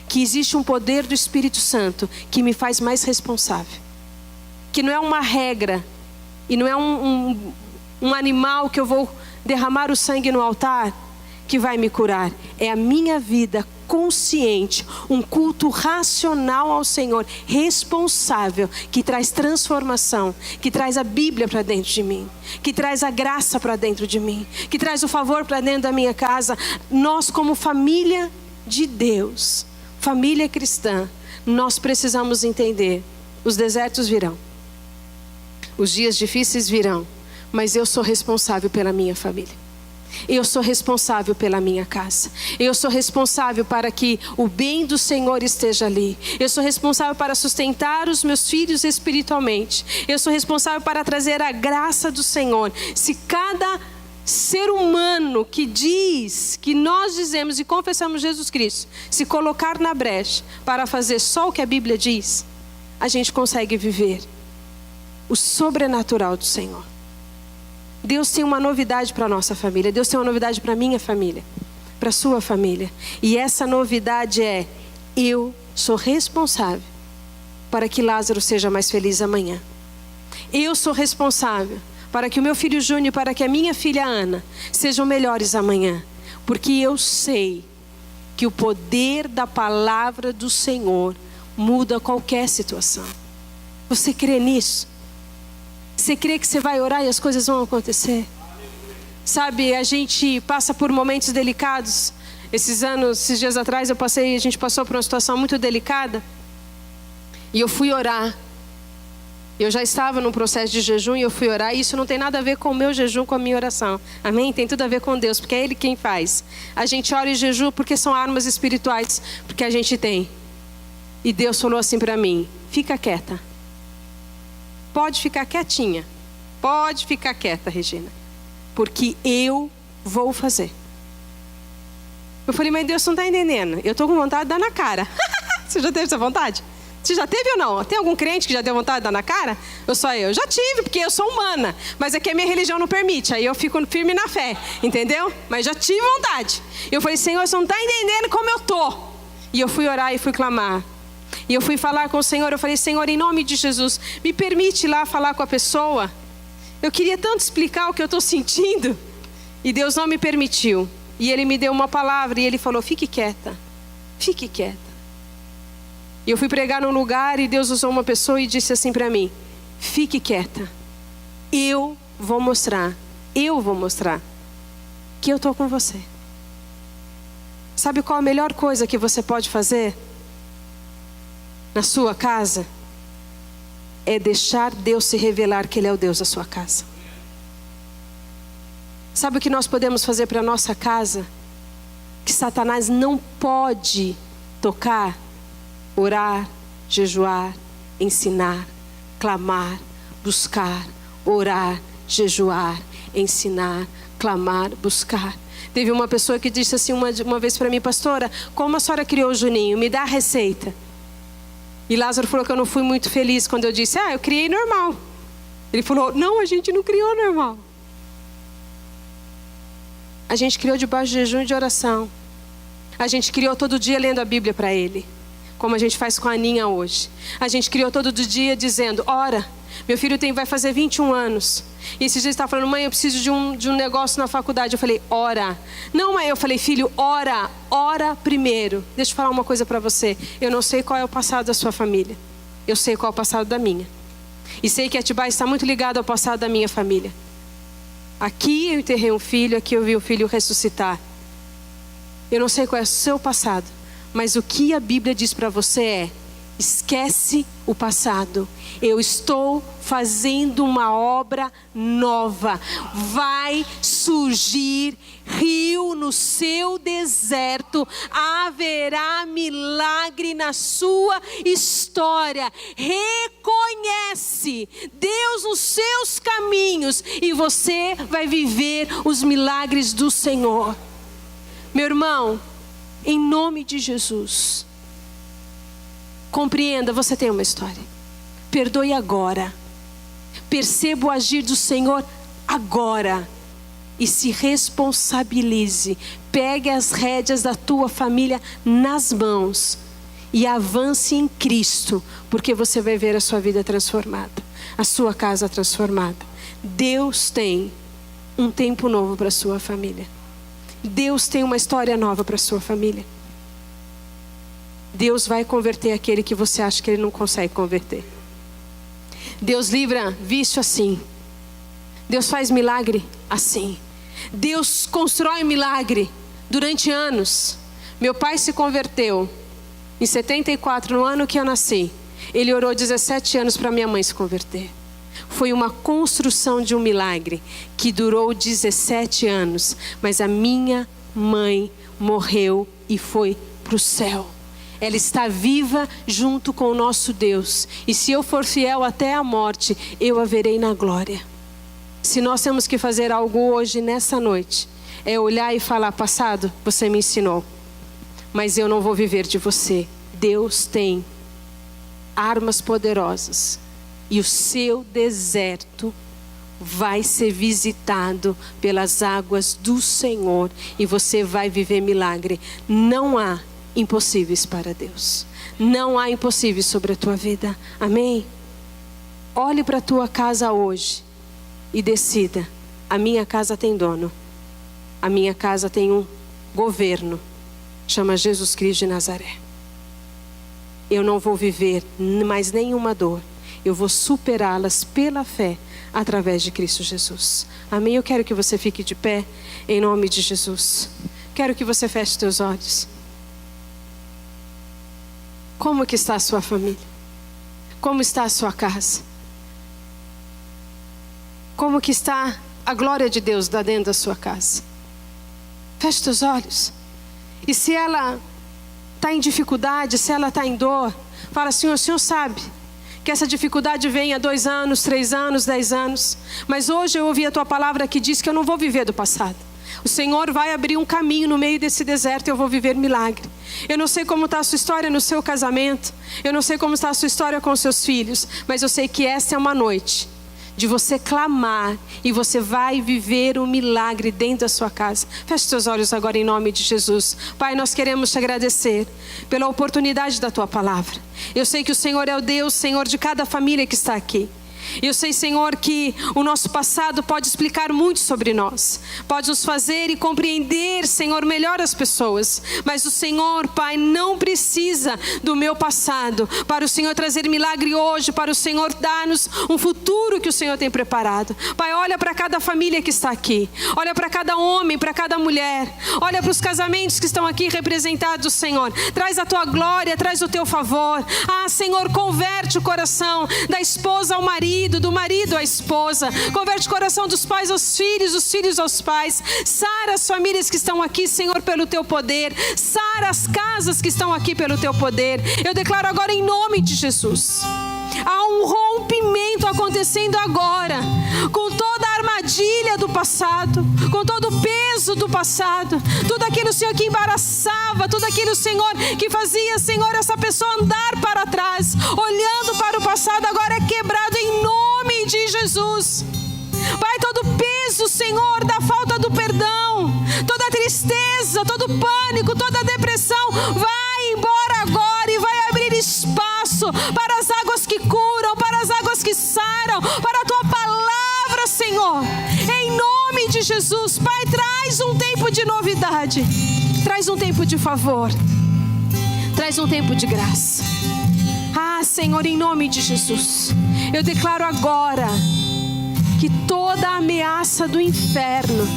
que existe um poder do Espírito Santo que me faz mais responsável. Que não é uma regra e não é um animal que eu vou derramar o sangue no altar que vai me curar. É a minha vida consciente, um culto racional ao Senhor, responsável, que traz transformação, que traz a Bíblia para dentro de mim, que traz a graça para dentro de mim, que traz o favor para dentro da minha casa. Nós, como família de Deus, família cristã, nós precisamos entender, os desertos virão, os dias difíceis virão, mas eu sou responsável pela minha família. Eu sou responsável pela minha casa. Eu sou responsável para que o bem do Senhor esteja ali. Eu sou responsável para sustentar os meus filhos espiritualmente. Eu sou responsável para trazer a graça do Senhor. Se cada ser humano que diz, que nós dizemos e confessamos Jesus Cristo, se colocar na brecha para fazer só o que a Bíblia diz, a gente consegue viver o sobrenatural do Senhor. Deus tem uma novidade para a nossa família. Deus tem uma novidade para a minha família, para a sua família. E essa novidade é: eu sou responsável para que Lázaro seja mais feliz amanhã. Eu sou responsável para que o meu filho Júnior e para que a minha filha Ana sejam melhores amanhã. Porque eu sei que o poder da palavra do Senhor muda qualquer situação. Você crê nisso? Você crê que você vai orar e as coisas vão acontecer? Sabe, a gente passa por momentos delicados. Esses dias atrás a gente passou por uma situação muito delicada. E eu fui orar. Eu já estava num processo de jejum e eu fui orar. E isso não tem nada a ver com o meu jejum, com a minha oração. Amém? Tem tudo a ver com Deus, porque é Ele quem faz. A gente ora e jejum porque são armas espirituais, porque a gente tem. E Deus falou assim para mim: fica quieta. Pode ficar quietinha. Pode ficar quieta, Regina. Porque eu vou fazer. Eu falei: mas Deus não está entendendo. Eu estou com vontade de dar na cara. Você já teve essa vontade? Você já teve ou não? Tem algum crente que já teve vontade de dar na cara? Eu já tive, porque eu sou humana. Mas é que a minha religião não permite. Aí eu fico firme na fé. Entendeu? Mas já tive vontade. Eu falei: Senhor, você não está entendendo como eu estou. E eu fui orar e fui clamar. E eu fui falar com o Senhor, eu falei: Senhor, em nome de Jesus, me permite ir lá falar com a pessoa. Eu queria tanto explicar o que eu estou sentindo. E Deus não me permitiu. E Ele me deu uma palavra e Ele falou: fique quieta, fique quieta. E eu fui pregar num lugar e Deus usou uma pessoa e disse assim para mim: fique quieta. Eu vou mostrar que eu estou com você. Sabe qual a melhor coisa que você pode fazer na sua casa? É deixar Deus se revelar que Ele é o Deus da sua casa. Sabe o que nós podemos fazer para a nossa casa? Que Satanás não pode tocar? Orar, jejuar, ensinar, clamar, buscar, orar, jejuar, ensinar, clamar, buscar. Teve uma pessoa que disse assim uma vez para mim: pastora, como a senhora criou o Juninho? Me dá a receita. E Lázaro falou que eu não fui muito feliz quando eu disse: eu criei normal. Ele falou: não, a gente não criou normal. A gente criou debaixo de jejum e de oração. A gente criou todo dia lendo a Bíblia para ele, como a gente faz com a Aninha hoje. A gente criou todo dia dizendo: ora, meu filho vai fazer 21 anos. E esses dias ele estava falando: mãe, eu preciso de um negócio na faculdade. Eu falei: ora. Não, mãe, eu falei: filho, ora primeiro. Deixa eu falar uma coisa para você. Eu não sei qual é o passado da sua família. Eu sei qual é o passado da minha. E sei que Atibaia está muito ligado ao passado da minha família. Aqui eu enterrei um filho, aqui eu vi um filho ressuscitar. Eu não sei qual é o seu passado, mas o que a Bíblia diz para você é: esquece o passado. Eu estou fazendo uma obra nova. Vai surgir rio no seu deserto. Haverá milagre na sua história. Reconhece Deus nos seus caminhos e você vai viver os milagres do Senhor. Meu irmão, em nome de Jesus, compreenda, você tem uma história. Perdoe agora. Perceba o agir do Senhor agora. E se responsabilize. Pegue as rédeas da tua família nas mãos. E avance em Cristo. Porque você vai ver a sua vida transformada. A sua casa transformada. Deus tem um tempo novo para a sua família. Deus tem uma história nova para a sua família. Deus vai converter aquele que você acha que ele não consegue converter. Deus livra vício assim. Deus faz milagre assim. Deus constrói milagre durante anos. Meu pai se converteu em 74, no ano que eu nasci. Ele orou 17 anos para minha mãe se converter. Foi uma construção de um milagre que durou 17 anos. Mas a minha mãe morreu e foi para o céu. Ela está viva junto com o nosso Deus. E se eu for fiel até a morte, eu a verei na glória. Se nós temos que fazer algo hoje, nessa noite, é olhar e falar: passado, você me ensinou, mas eu não vou viver de você. Deus tem armas poderosas. E o seu deserto vai ser visitado pelas águas do Senhor. E você vai viver milagre. Não há impossíveis para Deus. Não há impossíveis sobre a tua vida. Amém? Olhe para a tua casa hoje e decida: a minha casa tem dono. A minha casa tem um governo. Chama Jesus Cristo de Nazaré. Eu não vou viver mais nenhuma dor. Eu vou superá-las pela fé através de Cristo Jesus. Amém? Eu quero que você fique de pé em nome de Jesus. Quero que você feche teus olhos. Como que está a sua família? Como está a sua casa? Como que está a glória de Deus lá dentro da sua casa? Feche teus olhos. E se ela está em dificuldade, se ela está em dor, fala: Senhor, o Senhor sabe que essa dificuldade vem há 2 anos, 3 anos, 10 anos. Mas hoje eu ouvi a tua palavra que diz que eu não vou viver do passado. O Senhor vai abrir um caminho no meio desse deserto e eu vou viver milagre. Eu não sei como está a sua história no seu casamento. Eu não sei como está a sua história com seus filhos. Mas eu sei que essa é uma noite de você clamar e você vai viver um milagre dentro da sua casa. Feche seus olhos agora em nome de Jesus. Pai, nós queremos te agradecer pela oportunidade da tua palavra. Eu sei que o Senhor é o Deus, Senhor, de cada família que está aqui. Eu sei, Senhor, que o nosso passado pode explicar muito sobre nós. Pode nos fazer e compreender, Senhor, melhor as pessoas. Mas o Senhor, Pai, não precisa do meu passado para o Senhor trazer milagre hoje, para o Senhor dar-nos um futuro que o Senhor tem preparado. Pai, olha para cada família que está aqui. Olha para cada homem, para cada mulher. Olha para os casamentos que estão aqui representados, Senhor. Traz a tua glória, traz o teu favor. Ah, Senhor, converte o coração da esposa ao marido, do marido à esposa. Converte o coração dos pais aos filhos, dos filhos aos pais. Sara as famílias que estão aqui, Senhor, pelo teu poder. Sara as casas que estão aqui pelo teu poder. Eu declaro agora em nome de Jesus. Há um rompimento acontecendo agora com toda a armadilha armadilha do passado, com todo o peso do passado, tudo aquilo, Senhor, que embaraçava, tudo aquilo, Senhor, que fazia, Senhor, essa pessoa andar para trás, olhando para o passado, agora é quebrado em nome de Jesus. Pai, todo o peso, Senhor, da falta do perdão, toda a tristeza, todo o pânico, toda a depressão, vai embora agora e vai abrir espaço para as águas que curam, para as águas que saram, para a Tua palavra, Senhor, em nome de Jesus. Pai, traz um tempo de novidade, traz um tempo de favor, traz um tempo de graça. Ah, Senhor, em nome de Jesus, eu declaro agora que toda a ameaça do inferno,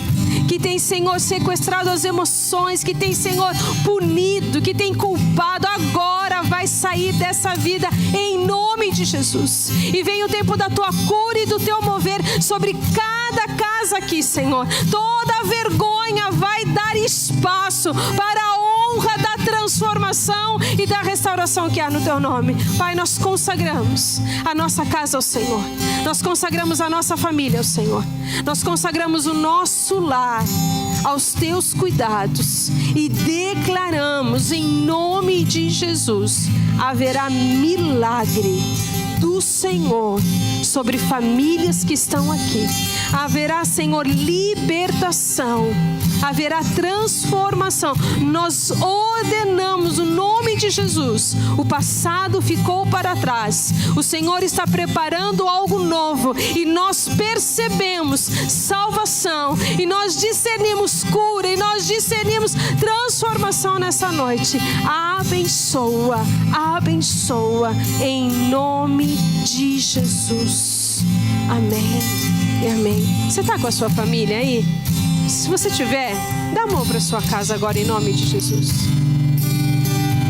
que tem, Senhor, sequestrado as emoções, que tem, Senhor, punido, que tem culpado, agora vai sair dessa vida em nome de Jesus. E vem o tempo da Tua cura e do Teu mover sobre cada casa aqui, Senhor. Toda vergonha vai dar espaço para a honra da transformação e da restauração que há no Teu nome. Pai, nós consagramos a nossa casa ao Senhor, nós consagramos a nossa família ao Senhor, nós consagramos o nosso lar aos Teus cuidados e declaramos em nome de Jesus: haverá milagre do Senhor sobre famílias que estão aqui. Haverá, Senhor, libertação, haverá transformação. Nós ordenamos o nome de Jesus. O passado ficou para trás. O Senhor está preparando algo novo e nós percebemos salvação e nós discernimos cura e nós discernimos transformação nessa noite. Abençoa, abençoa em nome de Jesus. Amém e amém. Você está com a sua família aí? Se você tiver, dá a mão para sua casa agora em nome de Jesus.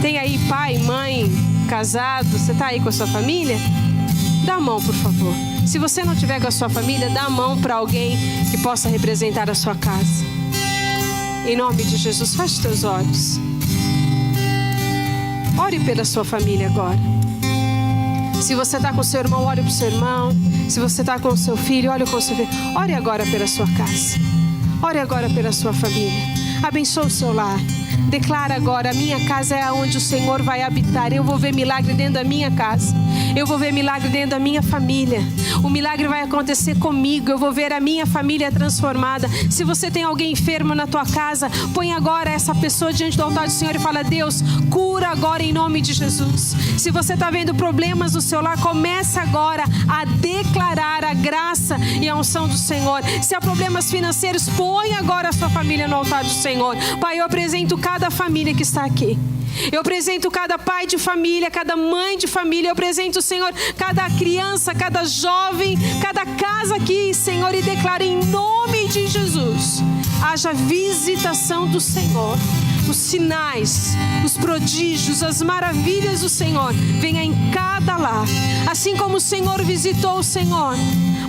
Tem aí pai, mãe, casado, você está aí com a sua família? Dá a mão, por favor. Se você não tiver com a sua família, dá a mão para alguém que possa representar a sua casa. Em nome de Jesus, feche teus olhos. Ore pela sua família agora. Se você está com o seu irmão, ore para o seu irmão. Se você está com o seu filho, ore com o seu filho. Ore agora pela sua casa. Ore agora pela sua família. Abençoe o seu lar. Declara agora: a minha casa é onde o Senhor vai habitar. Eu vou ver milagre dentro da minha casa. Eu vou ver milagre dentro da minha família. O milagre vai acontecer comigo. Eu vou ver a minha família transformada. Se você tem alguém enfermo na tua casa, põe agora essa pessoa diante do altar do Senhor e fala: Deus, cura agora em nome de Jesus. Se você está vendo problemas no seu lar, começa agora a declarar a graça e a unção do Senhor. Se há problemas financeiros, põe agora a sua família no altar do Senhor. Pai, eu apresento cada família que está aqui. Eu apresento cada pai de família, cada mãe de família. Eu apresento, Senhor, cada criança, cada jovem, cada casa aqui, Senhor, e declaro em nome de Jesus: haja visitação do Senhor. Os sinais, os prodígios, as maravilhas do Senhor venha em cada lar. Assim como o Senhor visitou o Senhor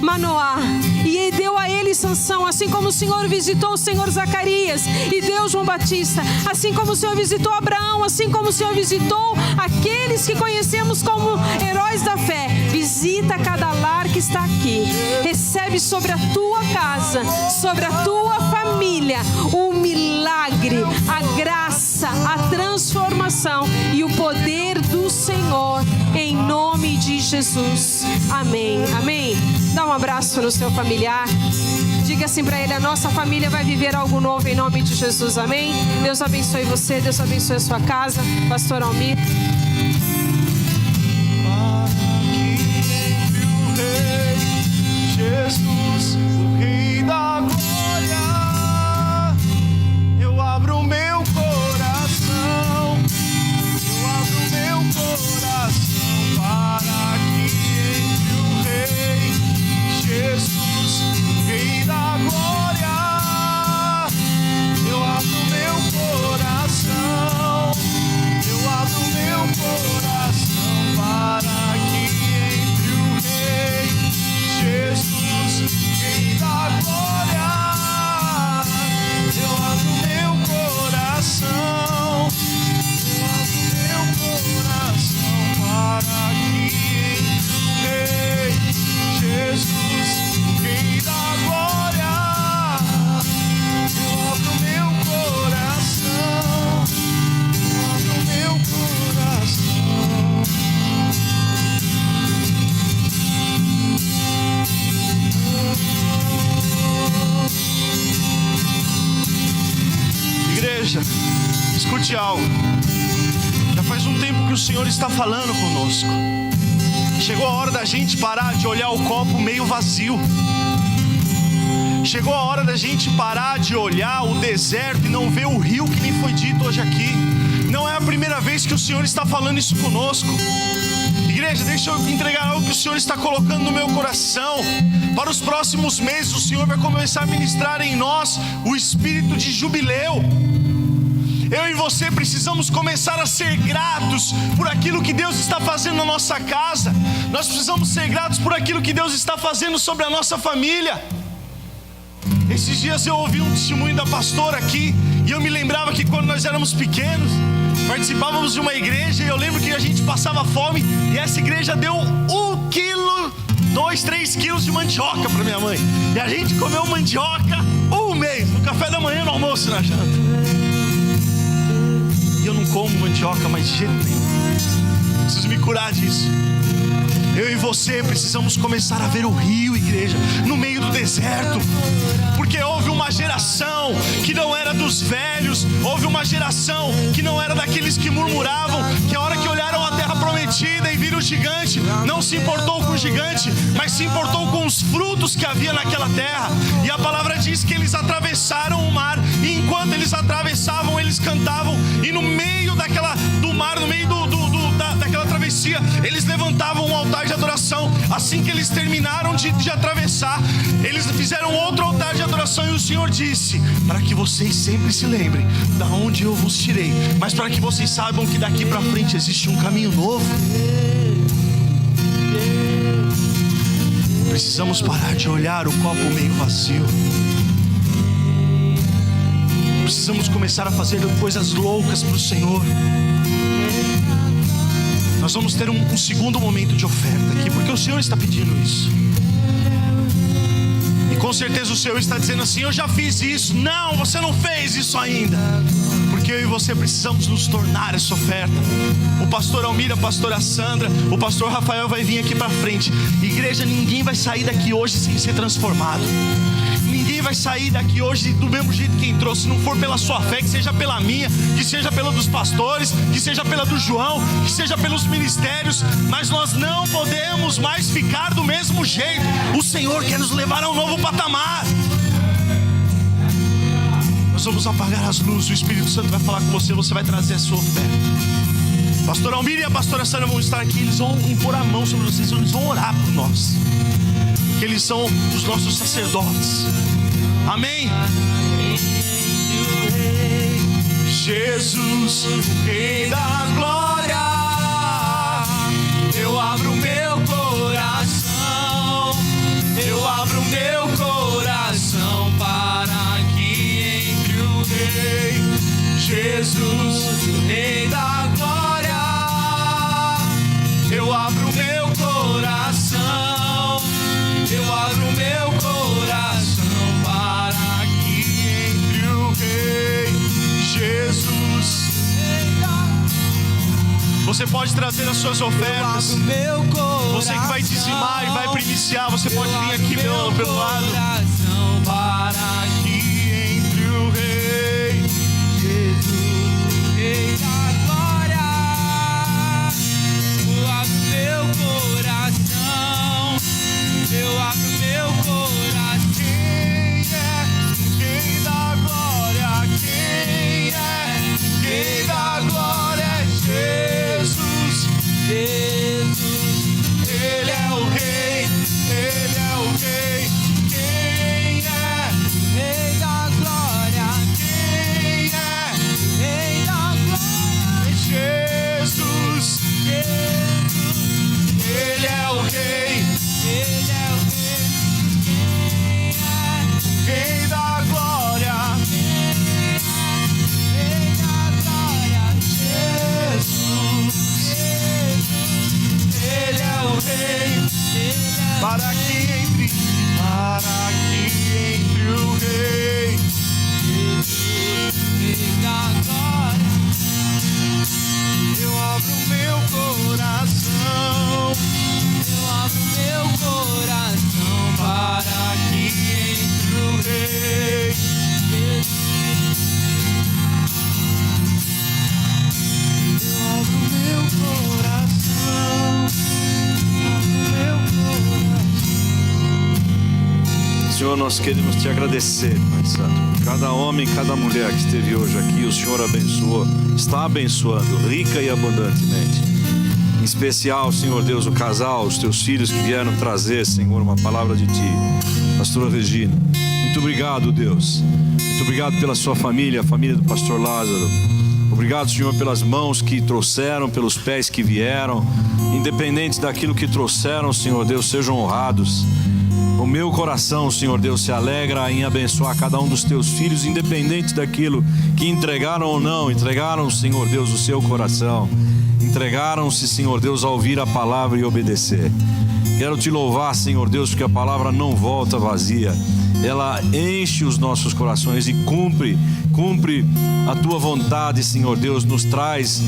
Manoá e deu a ele Sansão, assim como o Senhor visitou o Senhor Zacarias e deu João Batista, assim como o Senhor visitou Abraão, assim como o Senhor visitou aqueles que conhecemos como heróis da fé, visita cada lar que está aqui. Recebe sobre a tua casa, sobre a tua família, o milagre, a graça, a transformação e o poder do Senhor, em nome de Jesus. Amém, amém. Dá um abraço no seu familiar. Diga assim para ele: a nossa família vai viver algo novo em nome de Jesus, amém? Deus abençoe você, Deus abençoe a sua casa. Pastor Almir. Jesus, o Rei da Glória, eu abro o meu coração, eu abro o meu coração para que entre o Rei, Jesus, o Rei da Glória, eu abro o meu coração, eu abro o meu coração para que entre o Rei, Jesus, Rei da disse algo. Já faz um tempo que o Senhor está falando conosco. Chegou a hora da gente parar de olhar o copo meio vazio. Chegou a hora da gente parar de olhar o deserto e não ver o rio, que nem foi dito hoje aqui. Não é a primeira vez que o Senhor está falando isso conosco. Igreja, deixa eu entregar algo que o Senhor está colocando no meu coração. Para os próximos meses, o Senhor vai começar a ministrar em nós o espírito de jubileu. Eu e você precisamos começar a ser gratos por aquilo que Deus está fazendo na nossa casa. Nós precisamos ser gratos por aquilo que Deus está fazendo sobre a nossa família. Esses dias eu ouvi um testemunho da pastora aqui, e eu me lembrava que quando nós éramos pequenos, participávamos de uma igreja, e eu lembro que a gente passava fome, e essa igreja deu 1 quilo, 2, 3 quilos de mandioca para minha mãe. E a gente comeu mandioca um mês, no café da manhã, no almoço e na janta. E eu não como mandioca mais de jeito nenhum. Preciso me curar disso. Eu e você precisamos começar a ver o rio, igreja, no meio do deserto. Porque houve uma geração que não era dos velhos, houve uma geração que não era daqueles que murmuravam, que a hora que olharam a terra prometida e viram o gigante, não se importou com o gigante, mas se importou com os frutos que havia naquela terra. E a palavra diz que eles atravessaram o mar, e enquanto eles atravessavam, eles cantavam, e no meio do mar, no meio daquela travessia, eles levantavam um altar de adoração. Assim que eles terminaram de atravessar, eles fizeram outro altar de adoração, e o Senhor disse: para que vocês sempre se lembrem da onde eu vos tirei, mas para que vocês saibam que daqui para frente existe um caminho novo. Precisamos parar de olhar o copo meio vazio. Precisamos começar a fazer coisas loucas para o Senhor. Nós vamos ter um segundo momento de oferta aqui, porque o Senhor está pedindo isso. E com certeza o Senhor está dizendo assim: eu já fiz isso. Não, você não fez isso ainda. Porque eu e você precisamos nos tornar essa oferta. O pastor Almir, a pastora Sandra, o pastor Rafael vai vir aqui para frente. Igreja, ninguém vai sair daqui hoje sem ser transformado. Ninguém vai sair daqui hoje do mesmo jeito que entrou. Se não for pela sua fé, que seja pela minha, que seja pela dos pastores, que seja pela do João, que seja pelos ministérios. Mas nós não podemos mais ficar do mesmo jeito. O Senhor quer nos levar a um novo patamar. Nós vamos apagar as luzes. O Espírito Santo vai falar com você. Você vai trazer a sua oferta. Pastor Almir e a pastora Sandra vão estar aqui. Eles vão impor a mão sobre vocês. Eles vão orar por nós, porque eles são os nossos sacerdotes. Amém? Jesus, Rei da Glória, eu abro meu coração, eu abro meu coração para que entre o Rei. Jesus, Rei da Glória, eu abro meu coração, eu abro meu coração para que entre o Rei. Jesus, você pode trazer as suas ofertas. Você que vai dizimar e vai primiciar, você pode vir aqui pelo lado. Para que entre o Rei. Jesus, Rei da Glória, eu abro meu coração, eu abro meu coração. Quem é Rei da Glória? Quem é Rei da Glória? É Jesus. Jesus, Ele é o Rei, Ele é o Rei. Quem é Rei da Senhor, nós queremos te agradecer, Pai Santo. Cada homem, cada mulher que esteve hoje aqui, o Senhor abençoou, está abençoando, rica e abundantemente. Em especial, Senhor Deus, o casal, os teus filhos que vieram trazer, Senhor, uma palavra de ti. Pastora Regina, muito obrigado, Deus. Muito obrigado pela sua família, a família do pastor Lázaro. Obrigado, Senhor, pelas mãos que trouxeram, pelos pés que vieram. Independente daquilo que trouxeram, Senhor Deus, sejam honrados. O meu coração, Senhor Deus, se alegra em abençoar cada um dos teus filhos, independente daquilo que entregaram ou não. Entregaram, Senhor Deus, o seu coração. Entregaram-se, Senhor Deus, a ouvir a palavra e obedecer. Quero te louvar, Senhor Deus, porque a palavra não volta vazia. Ela enche os nossos corações e cumpre a tua vontade, Senhor Deus. Nos traz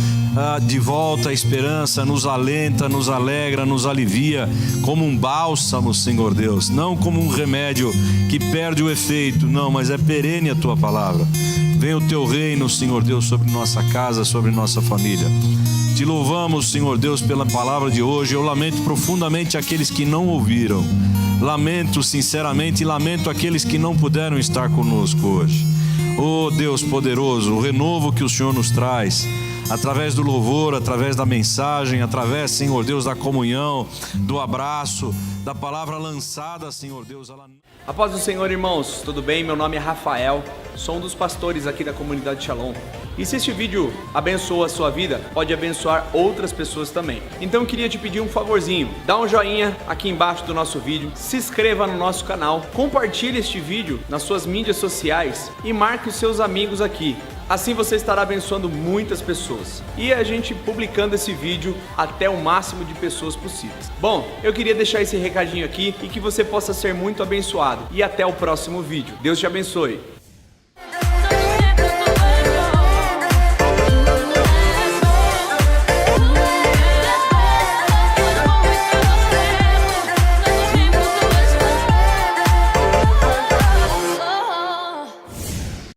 de volta a esperança, nos alenta, nos alegra, nos alivia, como um bálsamo, Senhor Deus. Não como um remédio que perde o efeito, não, mas é perene a tua palavra. Venha o teu reino, Senhor Deus, sobre nossa casa, sobre nossa família. Te louvamos, Senhor Deus, pela palavra de hoje. Eu lamento profundamente aqueles que não ouviram. Lamento sinceramente e lamento aqueles que não puderam estar conosco hoje. Oh Deus poderoso, o renovo que o Senhor nos traz, através do louvor, através da mensagem, através, Senhor Deus, da comunhão, do abraço, da palavra lançada, Senhor Deus. A paz do Senhor, irmãos, tudo bem? Meu nome é Rafael, sou um dos pastores aqui da comunidade Shalom. E se este vídeo abençoa a sua vida, pode abençoar outras pessoas também. Então eu queria te pedir um favorzinho, dá um joinha aqui embaixo do nosso vídeo, se inscreva no nosso canal, compartilhe este vídeo nas suas mídias sociais e marque os seus amigos aqui. Assim você estará abençoando muitas pessoas. E a gente publicando esse vídeo até o máximo de pessoas possíveis. Bom, eu queria deixar esse recadinho aqui e que você possa ser muito abençoado. E até o próximo vídeo. Deus te abençoe.